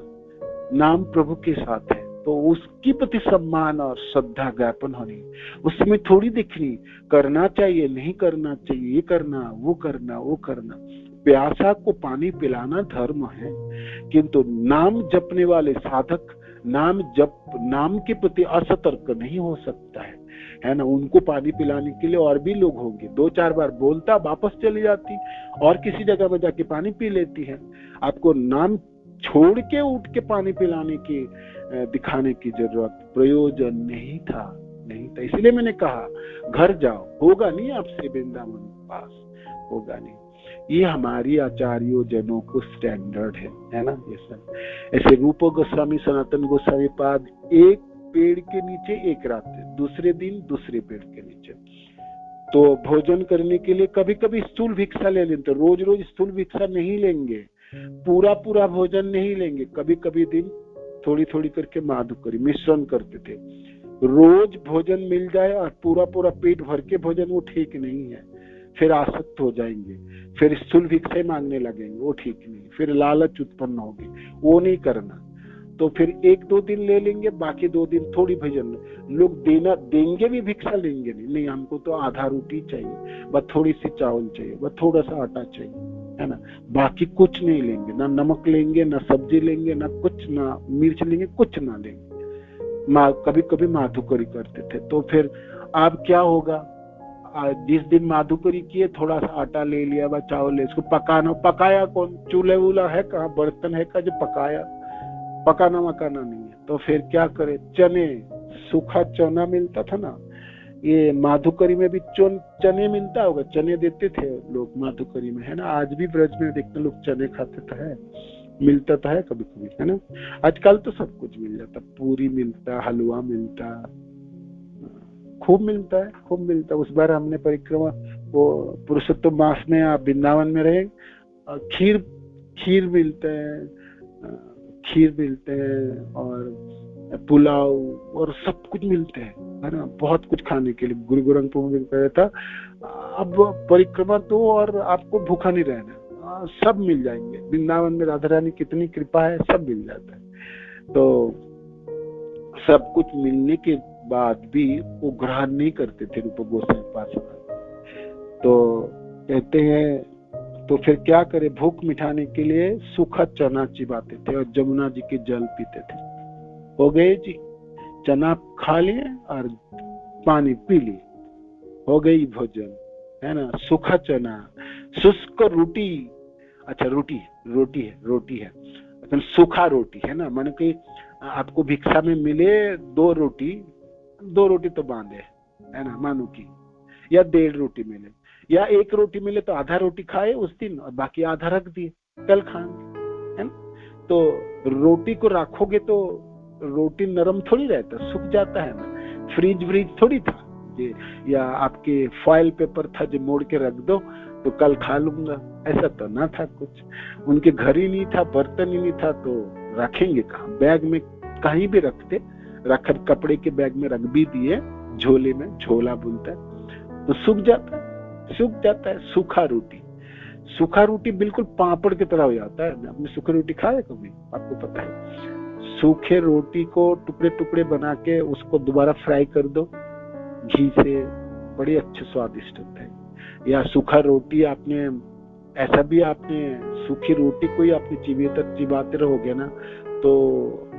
नाम प्रभु के साथ है, तो उसकी प्रति सम्मान और श्रद्धा ज्ञापन होनी। उस समय थोड़ी दिखनी, करना चाहिए, नहीं करना चाहिए, ये करना, वो करना। प्यासा को पानी पिलाना धर्म है, किंतु नाम जपने वाले साधक नाम के प्रति असतर्क नहीं हो सकता है ना। उनको पानी पिलाने के लिए और भी लोग होंगे, 2-4 बार बोलता, वापस चली जाती और किसी जगह में जाके पानी पी लेती है। आपको नाम छोड़ के उठ के पानी पिलाने की दिखाने की जरूरत, प्रयोजन नहीं था। इसलिए मैंने कहा घर जाओ, होगा नहीं आपसे वृंदावन पास, होगा नहीं। ये हमारी आचार्यों जनों को स्टैंडर्ड है ना। ये सब ऐसे रूप गोस्वामी, सनातन गोस्वामी पाद एक पेड़ के नीचे एक रात, दूसरे दिन दूसरे पेड़ के नीचे। तो भोजन करने के लिए कभी कभी स्थूल भिक्षा ले लेते, रोज रोज स्थूल भिक्षा नहीं लेंगे, पूरा भोजन नहीं लेंगे, कभी कभी दिन थोड़ी थोड़ी करके माधुकरी मिश्रण करते थे। रोज भोजन मिल जाए और पूरा पेट भर के भोजन, वो ठीक नहीं है। फिर आसक्त हो जाएंगे, फिर स्थूल भिक्षा मांगने लगेंगे, वो ठीक नहीं। फिर लालच उत्पन्न होगी, वो नहीं करना। तो फिर 1-2 दिन ले लेंगे, बाकी 2 दिन थोड़ी भोजन। लोग देंगे भी, भिक्षा लेंगे नहीं, हमको तो आधा रोटी चाहिए, बस थोड़ी सी चावल चाहिए, बस थोड़ा सा आटा चाहिए, है ना। बाकी कुछ नहीं लेंगे, ना नमक लेंगे, ना सब्जी लेंगे, ना कुछ, ना मिर्च लेंगे, कुछ ना लेंगे। कभी कभी माधुकरी करते थे। तो फिर अब क्या होगा, जिस दिन माधुकरी किए, थोड़ा सा आटा ले लिया, बस चावल ले, इसको पकाया कौन? चूल्हे वूल्हा है कहाँ, बर्तन है कहाँ जो पकाया? पकाना मकाना नहीं है। तो फिर क्या करे, चने, सूखा चना मिलता था ना, ये माधुकरी में भी चने मिलता होगा, चने देते थे लोग माधुकरी में, है ना। आज भी ब्रज में देखते लोग चने खाते तो है, मिलता तो है कभी कभी, है ना। आजकल तो सब कुछ मिल जाता, पूरी मिलता, हलवा मिलता, खूब मिलता। उस बार हमने परिक्रमा, वो पुरुषोत्तम मास में आप वृंदावन में रहे, खीर मिलते हैं और पुलाव और सब कुछ मिलते हैं, है ना। बहुत कुछ खाने के लिए। गुरु गोरंग प्रभु ने कहा था, अब परिक्रमा तो और आपको भूखा नहीं रहना, सब मिल जाएंगे। वृंदावन में राधा रानी कितनी कृपा है, सब मिल जाता है। तो सब कुछ मिलने के बाद भी वो ग्रहण नहीं करते थे रूप गोस्वामी पास। तो कहते हैं, तो फिर क्या करे, भूख मिटाने के लिए सूखा चना चिबाते थे और जमुना जी के जल पीते थे। हो गए जी, चना खा लिए और पानी पी लिए, हो गई भोजन, है ना। सूखा चना, शुष्क रोटी, अच्छा रोटी है, मतलब सूखा रोटी, है ना। मानो कि आपको भिक्षा में मिले 2 रोटी तो बांधे, है ना, मानो की, या 1.5 रोटी मिले, या 1 रोटी मिले तो आधा रोटी खाए उस दिन और बाकी आधा रख दिए, कल खाएंगे, है ना। तो रोटी को रखोगे तो रोटी नरम थोड़ी रहता, सूख जाता है ना। फ्रीज थोड़ी था ये, या आपके फॉइल पेपर था जो मोड़ के रख दो तो कल खा लूंगा, ऐसा तो ना था कुछ। उनके घर ही नहीं था, बर्तन ही नहीं था, तो रखेंगे कहाँ? बैग में कहीं भी रख कपड़े के बैग में रख भी दिए, झोले में, झोला बोलता है, तो सूख जाता है। सूखा रोटी, सूखा रोटी बिल्कुल पापड़ की तरह हो जाता है। आपने सूखी रोटी खाया कभी? आपको पता है, सूखे रोटी को टुकड़े टुकड़े बना के उसको दोबारा फ्राई कर दो घी से, बड़ी अच्छे स्वादिष्ट होता है। या सूखा रोटी आपने ऐसा भी, आपने सूखी रोटी को ही आपने चिबाते रहोगे ना तो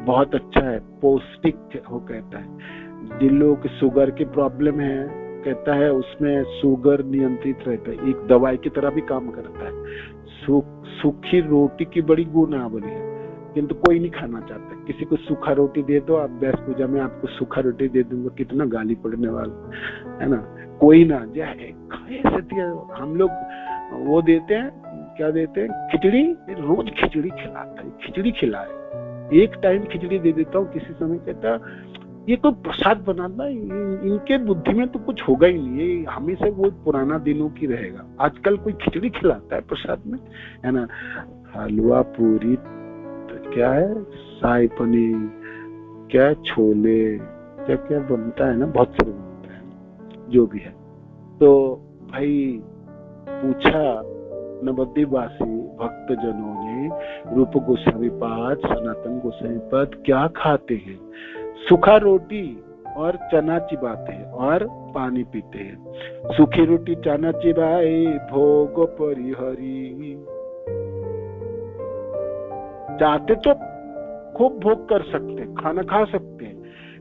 बहुत अच्छा है, पौष्टिक हो कहता है। जिन लोगों की शुगर की प्रॉब्लम है कहता है उसमें शुगर नियंत्रित रहता है, एक दवाई की तरह भी काम करता है। सूखी रोटी की बड़ी गुणावली है, किंतु कोई नहीं खाना चाहता। किसी को सूखा रोटी दे दो, आप व्यास पूजा में आपको सूखा रोटी दे दूंगा, कितना गाली पड़ने वाला है ना। कोई ना जाए खाए सत्य। हम लोग वो देते हैं, क्या देते हैं, खिचड़ी। रोज खिचड़ी खिलाता है, खिचड़ी खिलाए, एक टाइम खिचड़ी दे देता हूँ किसी समय। कहता ये कोई प्रसाद बनाना, इनके बुद्धि में तो कुछ होगा ही नहीं, ये हमेशा वो पुराना दिनों की रहेगा। आजकल कोई खिचड़ी खिलाता है प्रसाद में, है ना। हलवा पूरी, क्या है, शाही पनीर, क्या छोले, क्या क्या बनता है ना, बहुत सारे बनता है, जो भी है। तो भाई पूछा नवद्वीपवासी भक्त जनों ने, रूप गोस्वामी पाद, सनातन गोस्वामी पाद क्या खाते हैं? सूखा रोटी और चना चिबाते हैं और पानी पीते हैं। सूखी रोटी चना चिबाए भोग परिहरी। चाहते तो खूब भोग कर सकते, खाना खा सकते हैं,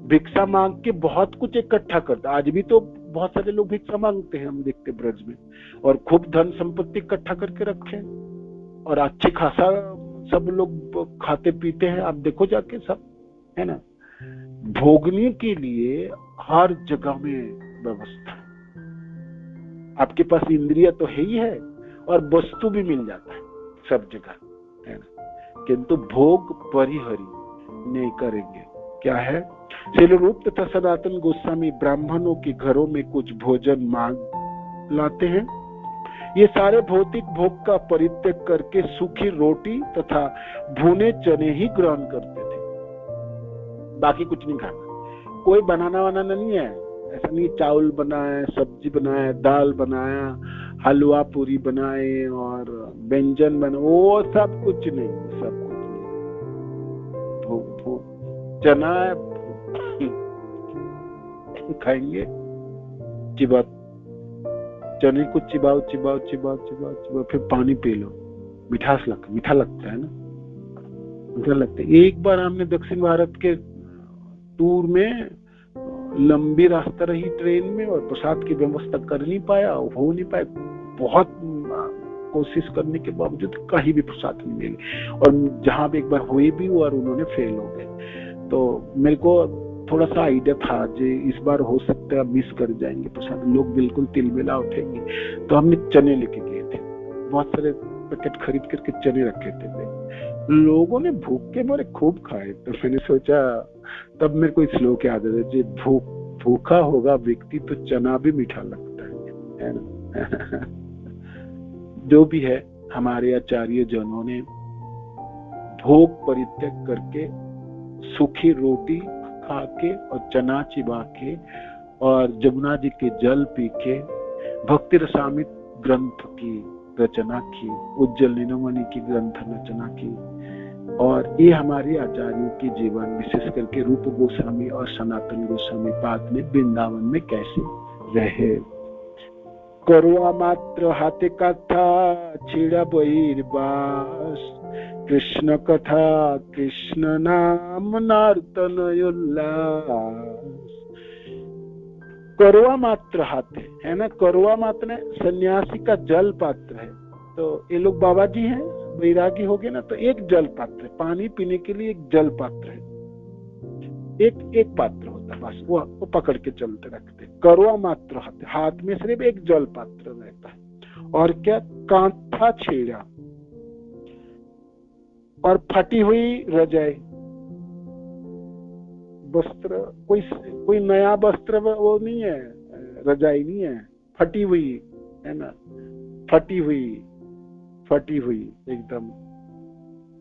भिक्षा मांग के बहुत कुछ इकट्ठा करते। आज भी तो बहुत सारे लोग भिक्षा मांगते हैं, हम देखते ब्रज में, और खूब धन संपत्ति इकट्ठा करके रखे, और अच्छे खासा सब लोग खाते पीते हैं। आप देखो जाके सब, है ना। भोगने के लिए हर जगह में व्यवस्था, आपके पास इंद्रिय तो है ही है और वस्तु भी मिल जाता है सब जगह, है ना। किंतु भोग परिहरी नहीं करेंगे। क्या है? श्रील रूप तथा सनातन गोस्वामी ब्राह्मणों के घरों में कुछ भोजन मांग लाते हैं। ये सारे भौतिक भोग का परित्याग करके सूखी रोटी तथा भुने चने ही ग्रहण करते थे, बाकी कुछ नहीं खाना। कोई बनाना वाना नहीं है, ऐसा नहीं चावल बनाया, सब्जी बनाया, दाल बनाया, हलवा पूरी बनाए और व्यंजन बना, वो सब कुछ नहीं, सब कुछ नहीं। चना खाएंगे, चिबा, चने को चिबाओ चिबाओ चिबाओ चिबाओ चिबाओ, फिर पानी पी लो, मीठा लगता है ना, मीठा लगता है। एक बार हमने दक्षिण भारत के टूर में लंबी रास्ता रही ट्रेन में, और प्रसाद की व्यवस्था कर नहीं पाया, हो नहीं पाया, बहुत कोशिश करने के बावजूद कहीं भी प्रसाद नहीं मिले, और जहां भी एक बार हुई भी और उन्होंने फेल हो गए। तो मेरे को थोड़ा सा आइडिया था जी इस बार हो सकता है मिस कर जाएंगे प्रसाद, लोग बिल्कुल तिलमिला उठेंगे। तो हमने चने लेके गए थे, बहुत सारे पैकेट खरीद करके चने रखे थे। लोगों ने भूख के मारे खूब खाए। तो मैंने सोचा, तब मेरे को इस श्लोक की आदत है, जी भूखा होगा व्यक्ति तो चना भी मीठा लगता है ना। जो भी है, हमारे आचार्य जनों ने भोग परित्याग करके सूखी रोटी खा के और चना चिबा के और जमुना जी के जल पी के भक्ति रसामृत ग्रंथ की रचना की, उज्जवल नीलमणि की ग्रंथ रचना की। और ये हमारे आचार्यों के जीवन, विशेष करके रूप गोस्वामी और सनातन गोस्वामी पाद में वृंदावन में कैसे रहे। करवा मात्र हाथे कथा छिड़ा बहिर्बास, कृष्ण कथा कृष्ण नाम नर्तन उल्लास। करवा मात्र हाथे, है ना, करवा मात्र सन्यासी का जल पात्र है। तो ये लोग बाबा जी हैं, वैरागी हो गए ना, तो एक जल पात्र है, पानी पीने के लिए एक जल पात्र है, एक पात्र होता है बस, वो पकड़ के चलते रखते। करवा मात्र हाथ में सिर्फ एक जल पात्र रहता है। और क्या? कांथा छेड़ा और फटी हुई रजाई, वस्त्र, कोई नया वस्त्र वो नहीं है, रजाई नहीं है, फटी हुई, है ना, फटी हुई एकदम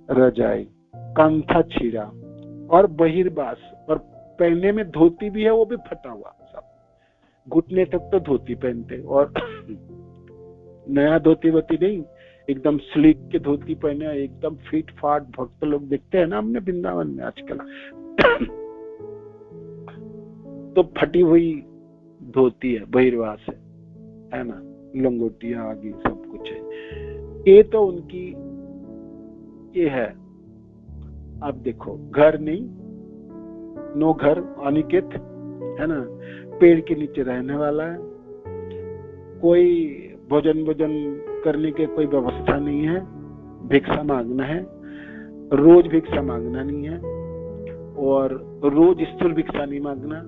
रजाई, कांथा छीड़ा और बहिर्बास, और पहनने में धोती भी है, वो भी फटा हुआ सब। घुटने तक तो धोती पहनते, और नया धोती वोती नहीं, एकदम स्लीक के धोती पहने, एकदम फिट फाट भक्त लोग देखते हैं ना हमने वृंदावन में आजकल। तो फटी हुई धोती है बहिर्वाह से, है ना, लंगोटिया आगे सब कुछ है। ये तो उनकी ये है। अब देखो, घर नहीं, नो घर अनिकेत, है ना, पेड़ के नीचे रहने वाला है, कोई भोजन करने के कोई व्यवस्था नहीं है, भिक्षा मांगना है, रोज भिक्षा मांगना नहीं है, और रोज स्थूल भिक्षा नहीं मांगना,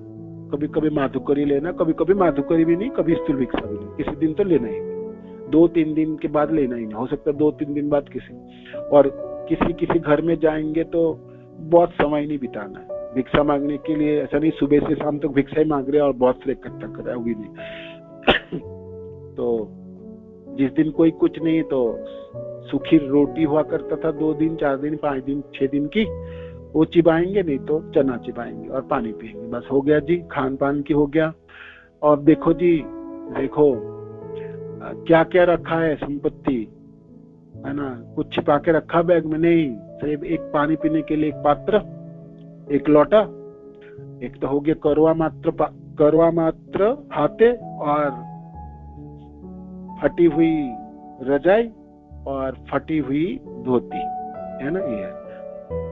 कभी कभी माधुकरी लेना, कभी कभी माधुकरी भी नहीं, कभी स्थूल भिक्षा भी नहीं, किसी दिन तो लेना ही नहीं, 2-3 दिन के बाद लेना ही नहीं, हो सकता है 2-3 दिन बाद किसी, और किसी घर में जाएंगे तो बहुत समय नहीं बिताना है भिक्षा मांगने के लिए। ऐसा नहीं सुबह से शाम तक भिक्षा ही मांग रहे और बहुत से इकट्ठा कर रहा है, भी नहीं। तो जिस दिन कोई कुछ नहीं तो सूखी रोटी हुआ करता था, 2 दिन 4 दिन 5 दिन 6 दिन की, वो चिबाएंगे, नहीं तो चना चिबाएंगे और पानी पिएंगे, बस हो गया जी, खान पान की हो गया। और देखो जी, देखो क्या क्या रखा है संपत्ति, है ना, कुछ छिपा के रखा बैग में नहीं, सिर्फ एक पानी पीने के लिए एक पात्र, एक लोटा, एक तो हो गया करवा मात्र हाथे, और फटी हुई रजाई और फटी हुई धोती, है ना, ये है।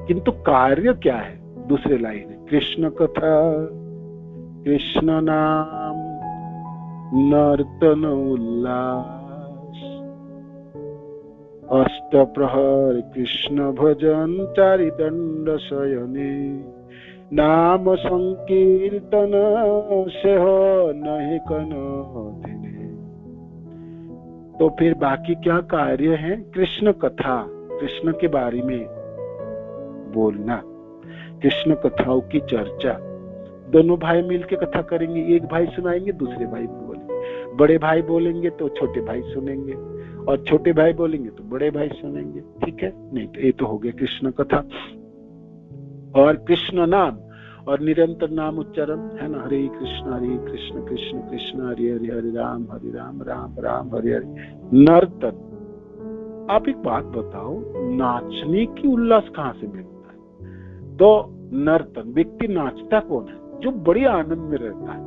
किंतु कार्य क्या है? दूसरे लाइन है, कृष्ण कथा, कृष्ण नाम, नर्तन उल्लास, अष्ट प्रहर कृष्ण भजन, चारि दंड शयने, नाम संकीर्तन से हो नहीं कन। तो फिर बाकी क्या कार्य है? कृष्ण कथा, कृष्ण के बारे में बोलना, कृष्ण कथाओं की चर्चा। दोनों भाई मिलके कथा करेंगे, एक भाई सुनाएंगे, दूसरे भाई बोलेंगे, बड़े भाई बोलेंगे तो छोटे भाई सुनेंगे, और छोटे भाई बोलेंगे तो बड़े भाई सुनेंगे, ठीक है। नहीं तो ये तो हो गया कृष्ण कथा। और कृष्ण नाम और निरंतर नाम उच्चारण, है ना, हरे कृष्ण कृष्ण कृष्ण हरे हरे, हरे राम राम राम हरे हरे। नर्तन, आप एक बात बताओ, नाचने की उल्लास कहाँ से मिलता है? तो नर्तन, व्यक्ति नाचता कौन है? जो बड़ी आनंद में रहता है ना।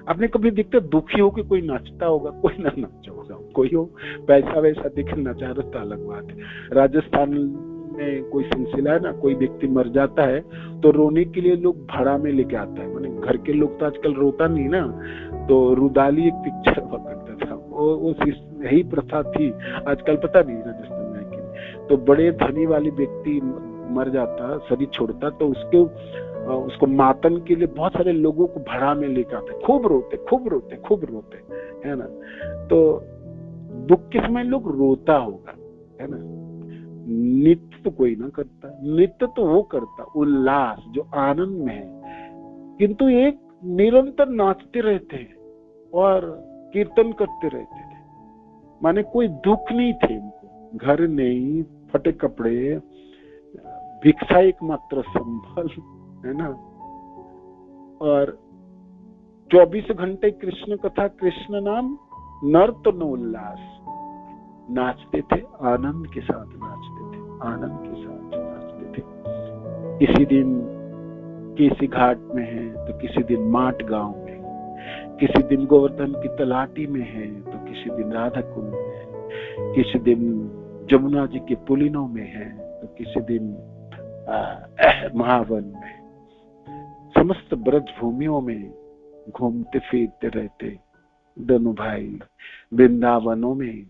आपने कभी देखते दुखी होकर कोई नाचता होगा? कोई ना नाचा होगा, कोई हो पैसा वैसा देख नचा रहा तो अलग बात है। राजस्थान में कोई सिलसिला है ना, कोई व्यक्ति मर जाता है तो रोने के लिए लोग भाड़ा में लेके आता है, माने घर के लोग तो आजकल रोता नहीं ना, तो रुदाली एक पिक्चर हुआ करता था, वो यही प्रथा थी, आजकल पता नहीं राजस्थान में कि। तो बड़े धनी वाली व्यक्ति मर जाता, शरीर छोड़ता, तो उसको मातम के लिए बहुत सारे लोगों को भाड़ा में लेके आते, खूब रोते, है ना। तो दुख के समय लोग रोता होगा, है ना। नृत्य तो कोई ना करता, नृत्य तो वो करता उल्लास जो आनंद में है, किंतु एक निरंतर नाचते रहते हैं और कीर्तन करते रहते थे, माने कोई दुख नहीं थे उनको, घर नहीं, फटे कपड़े, भिक्षा एकमात्र संबल, है ना। और 24 घंटे कृष्ण कथा, कृष्ण नाम, नर्तन उल्लास, नाचते थे, आनंद के साथ नाचते थे, आनंद के साथ नाचते थे। किसी दिन किसी घाट में है तो किसी दिन माट गांव में, किसी दिन गोवर्धन की तलाटी में है तो किसी दिन राधा कुंड में है, किसी दिन जमुना जी के पुलिनों में है तो किसी दिन महावन में। समस्त ब्रज भूमियों में घूमते फिरते रहते दोनों भाई, वृंदावनों में,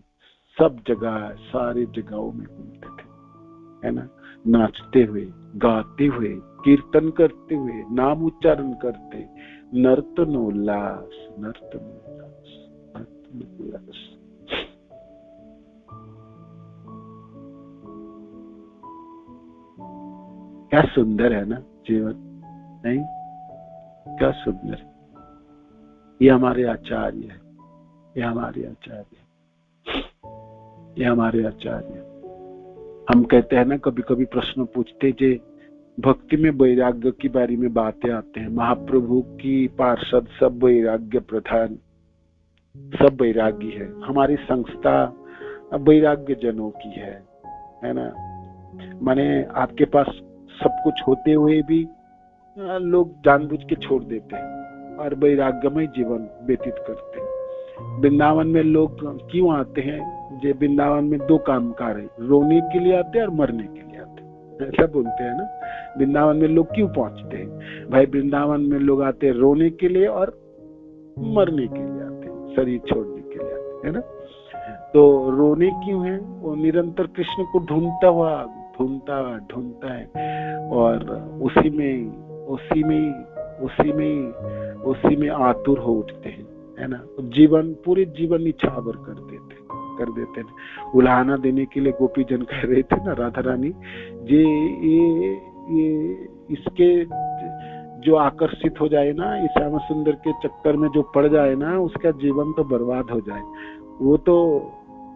सब जगह, सारी जगहों में घूमते थे, है ना, नाचते हुए, गाते हुए, कीर्तन करते हुए, नाम उच्चारण करते, नर्तन उल्लास, नर्तन उल्लास, नर्तन उल्लास। क्या सुंदर है ना जीवन, नहीं? क्या सुंदर। ये हमारे आचार्य है, ये हमारे आचार्य, ये हमारे आचार्य। हम कहते हैं ना, कभी कभी प्रश्न पूछते जे भक्ति में वैराग्य की बारे में बातें आते हैं। महाप्रभु की पार्षद सब वैराग्य प्रधान, सब वैरागी है। हमारी संस्था वैराग्य जनों की है ना। माने आपके पास सब कुछ होते हुए भी लोग जानबूझ के छोड़ देते हैं और वैराग्यमय जीवन व्यतीत करते हैं। वृंदावन में लोग क्यों आते हैं? जे वृंदावन में दो कामकार है, रोने के लिए आते हैं और मरने के लिए आते हैं, ऐसा बोलते हैं ना। वृंदावन में लोग क्यों पहुंचते हैं भाई? वृंदावन में लोग आते हैं रोने के लिए और मरने के लिए आते हैं, शरीर छोड़ने के लिए आते हैं ना। तो रोने क्यों है? वो निरंतर कृष्ण को ढूंढता है और उसी में आतुर हो उठते हैं, है ना। पूरे जीवन निछावर कर देते हैं। उल्हाना देने के लिए गोपी जन कह रहे थे ना, राधा रानी ये इसके जो आकर्षित हो जाए ना, इस श्याम सुंदर के चक्कर में जो पड़ जाए ना, उसका जीवन तो बर्बाद हो जाए।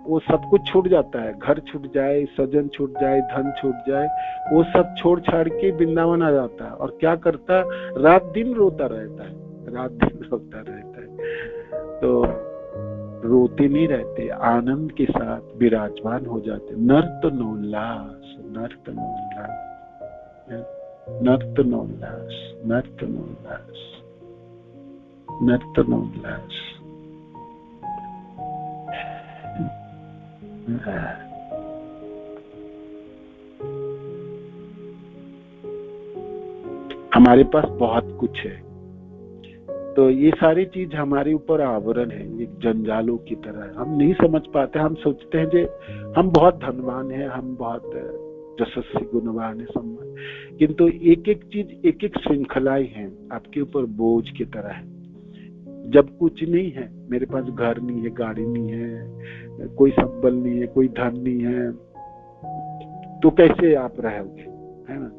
वो सब कुछ छूट जाता है, घर छूट जाए, सजन छूट जाए, धन छूट जाए, वो सब छोड़ छाड़ के वृंदावन आ जाता है। और क्या करता है? रात दिन रोता रहता है। तो रोते नहीं रहते, आनंद के साथ विराजमान हो जाते। नर्तनोल्लास। हमारे पास बहुत कुछ है, तो ये सारी चीज हमारे ऊपर आवरण है, एक जंजालों की तरह। हम नहीं समझ पाते, हम सोचते हैं जे हम बहुत धनवान हैं, हम बहुत यशस्वी गुणवान है, सम्मान, किंतु एक एक चीज, एक एक श्रृंखलाएं हैं आपके ऊपर बोझ की तरह है। जब कुछ नहीं है, मेरे पास घर नहीं है, गाड़ी नहीं है, कोई संबल नहीं है, कोई धन नहीं है, तो कैसे आप रहोगे, है ना।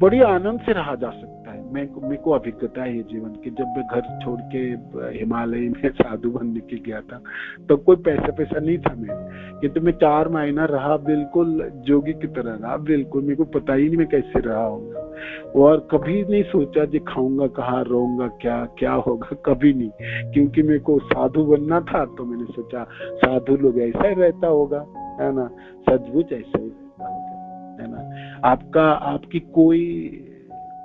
बड़ी आनंद से रहा जा सकता है। मेरे को अभिज्ञता है ये जीवन की। जब मैं घर छोड़ के हिमालय में साधु बनने के गया था, तो कोई पैसा नहीं था मेरे, किंतु मैं 4 महीना रहा, बिल्कुल जोगी की तरह रहा, बिल्कुल मेरे को पता ही नहीं मैं कैसे रहा होगा। और कभी नहीं सोचा कि खाऊंगा कहाँ, रहूंगा क्या होगा, कभी नहीं, क्योंकि मेरे को साधु बनना था। तो मैंने सोचा साधु लोग ऐसा ही रहता होगा, है ना, सचमुच ऐसा ही रहता होगा, है ना। आपकी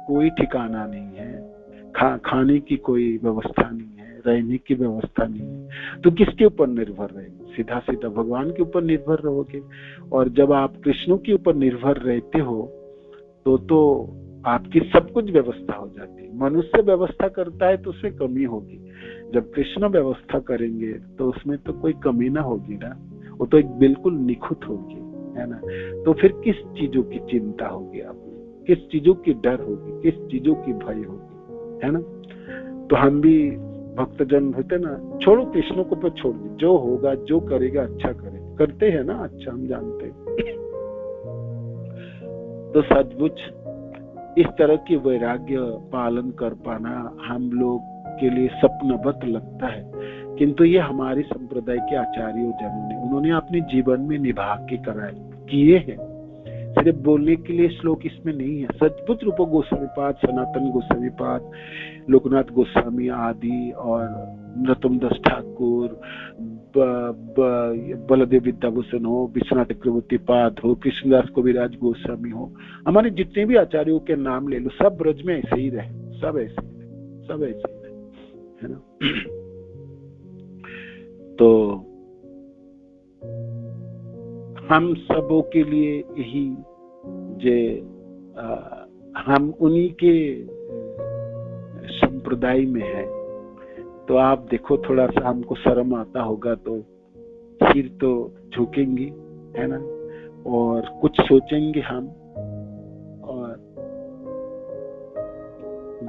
कोई ठिकाना नहीं है, खाने की कोई व्यवस्था नहीं है, रहने की व्यवस्था नहीं है, तो किसके ऊपर निर्भर रहेंगे? सीधा भगवान के ऊपर निर्भर रहोगे। और जब आप कृष्ण के ऊपर निर्भर रहते हो तो आपकी सब कुछ व्यवस्था हो जाती है। मनुष्य व्यवस्था करता है तो उसमें कमी होगी, जब कृष्ण व्यवस्था करेंगे तो उसमें तो कोई कमी ना होगी ना, वो तो एक बिल्कुल निखुत होगी, है ना। तो फिर किस चीजों की चिंता होगी आपको, किस चीजों की डर होगी, किस चीजों की भय होगी, है ना। तो हम भी भक्तजन होते ना, छोड़ो कृष्ण को पर छोड़ दो, जो होगा जो करेगा अच्छा करते हैं ना, अच्छा हम जानते हैं। तो सचमुच इस तरह की वैराग्य पालन कर पाना हम लोग के लिए सपनवत लगता है, किंतु ये हमारे संप्रदाय के आचार्यों जनों ने, उन्होंने अपने जीवन में निभा के किए हैं। सिर्फ बोलने के लिए श्लोक इसमें नहीं है। सचमुच रूप गोस्वामी पाद, सनातन गोस्वामी पाद, लोकनाथ गोस्वामी आदि, और नरोत्तम दास ठाकुर, बलदेव विद्याभूषण हो, विश्वनाथ चक्रवर्ती पाद हो, कृष्णदास कविराज गोस्वामी हो, हमारे जितने भी आचार्यों के नाम ले लो, सब ब्रज में ऐसे ही रहे, सब ऐसे ही रहे, है ना। तो हम सबों के लिए यही हम उन्हीं के संप्रदाय में है। तो आप देखो, थोड़ा सा हमको शर्म आता होगा तो सिर तो झुकेंगे, है ना, और कुछ सोचेंगे हम। और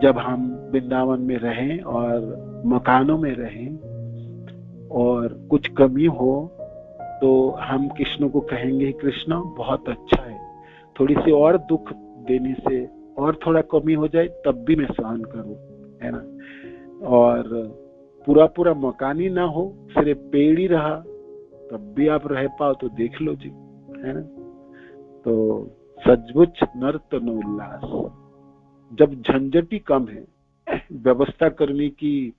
जब हम वृंदावन में रहें और मकानों में रहें और कुछ कमी हो तो हम कृष्ण को कहेंगे, कृष्ण बहुत अच्छा है, थोड़ी सी और दुख देने से और थोड़ा कमी हो जाए तब भी मैं सहन करूं, है ना। और पूरा मकान ही ना हो, सिर्फ पेड़ ही रहा, तब भी आप रह पाओ तो देख लो जी, है ना। तो सचमुच नर्तन उल्लास। जब झंझटी कम है, व्यवस्था करने की,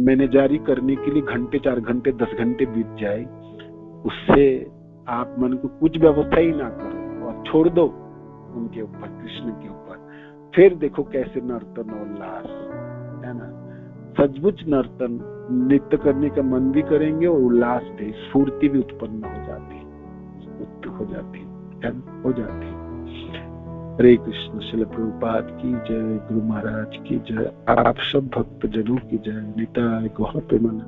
मैनेजारी करने के लिए घंटे 4 घंटे 10 घंटे बीत जाए, उससे आप मन को कुछ व्यवस्था ही ना करो और छोड़ दो उनके ऊपर, कृष्ण के ऊपर, फिर देखो कैसे नर्तन और उल्लास है ना। सचमुच नर्तन, नृत्य करने का मन भी करेंगे और उल्लास भी, स्फूर्ति भी उत्पन्न हो जाती है हो जाती। हरे कृष्ण। श्रील प्रभुपाद की जय, गुरु महाराज की जय, आप सब भक्त जनों की जय। निताय गौर प्रेमानंद।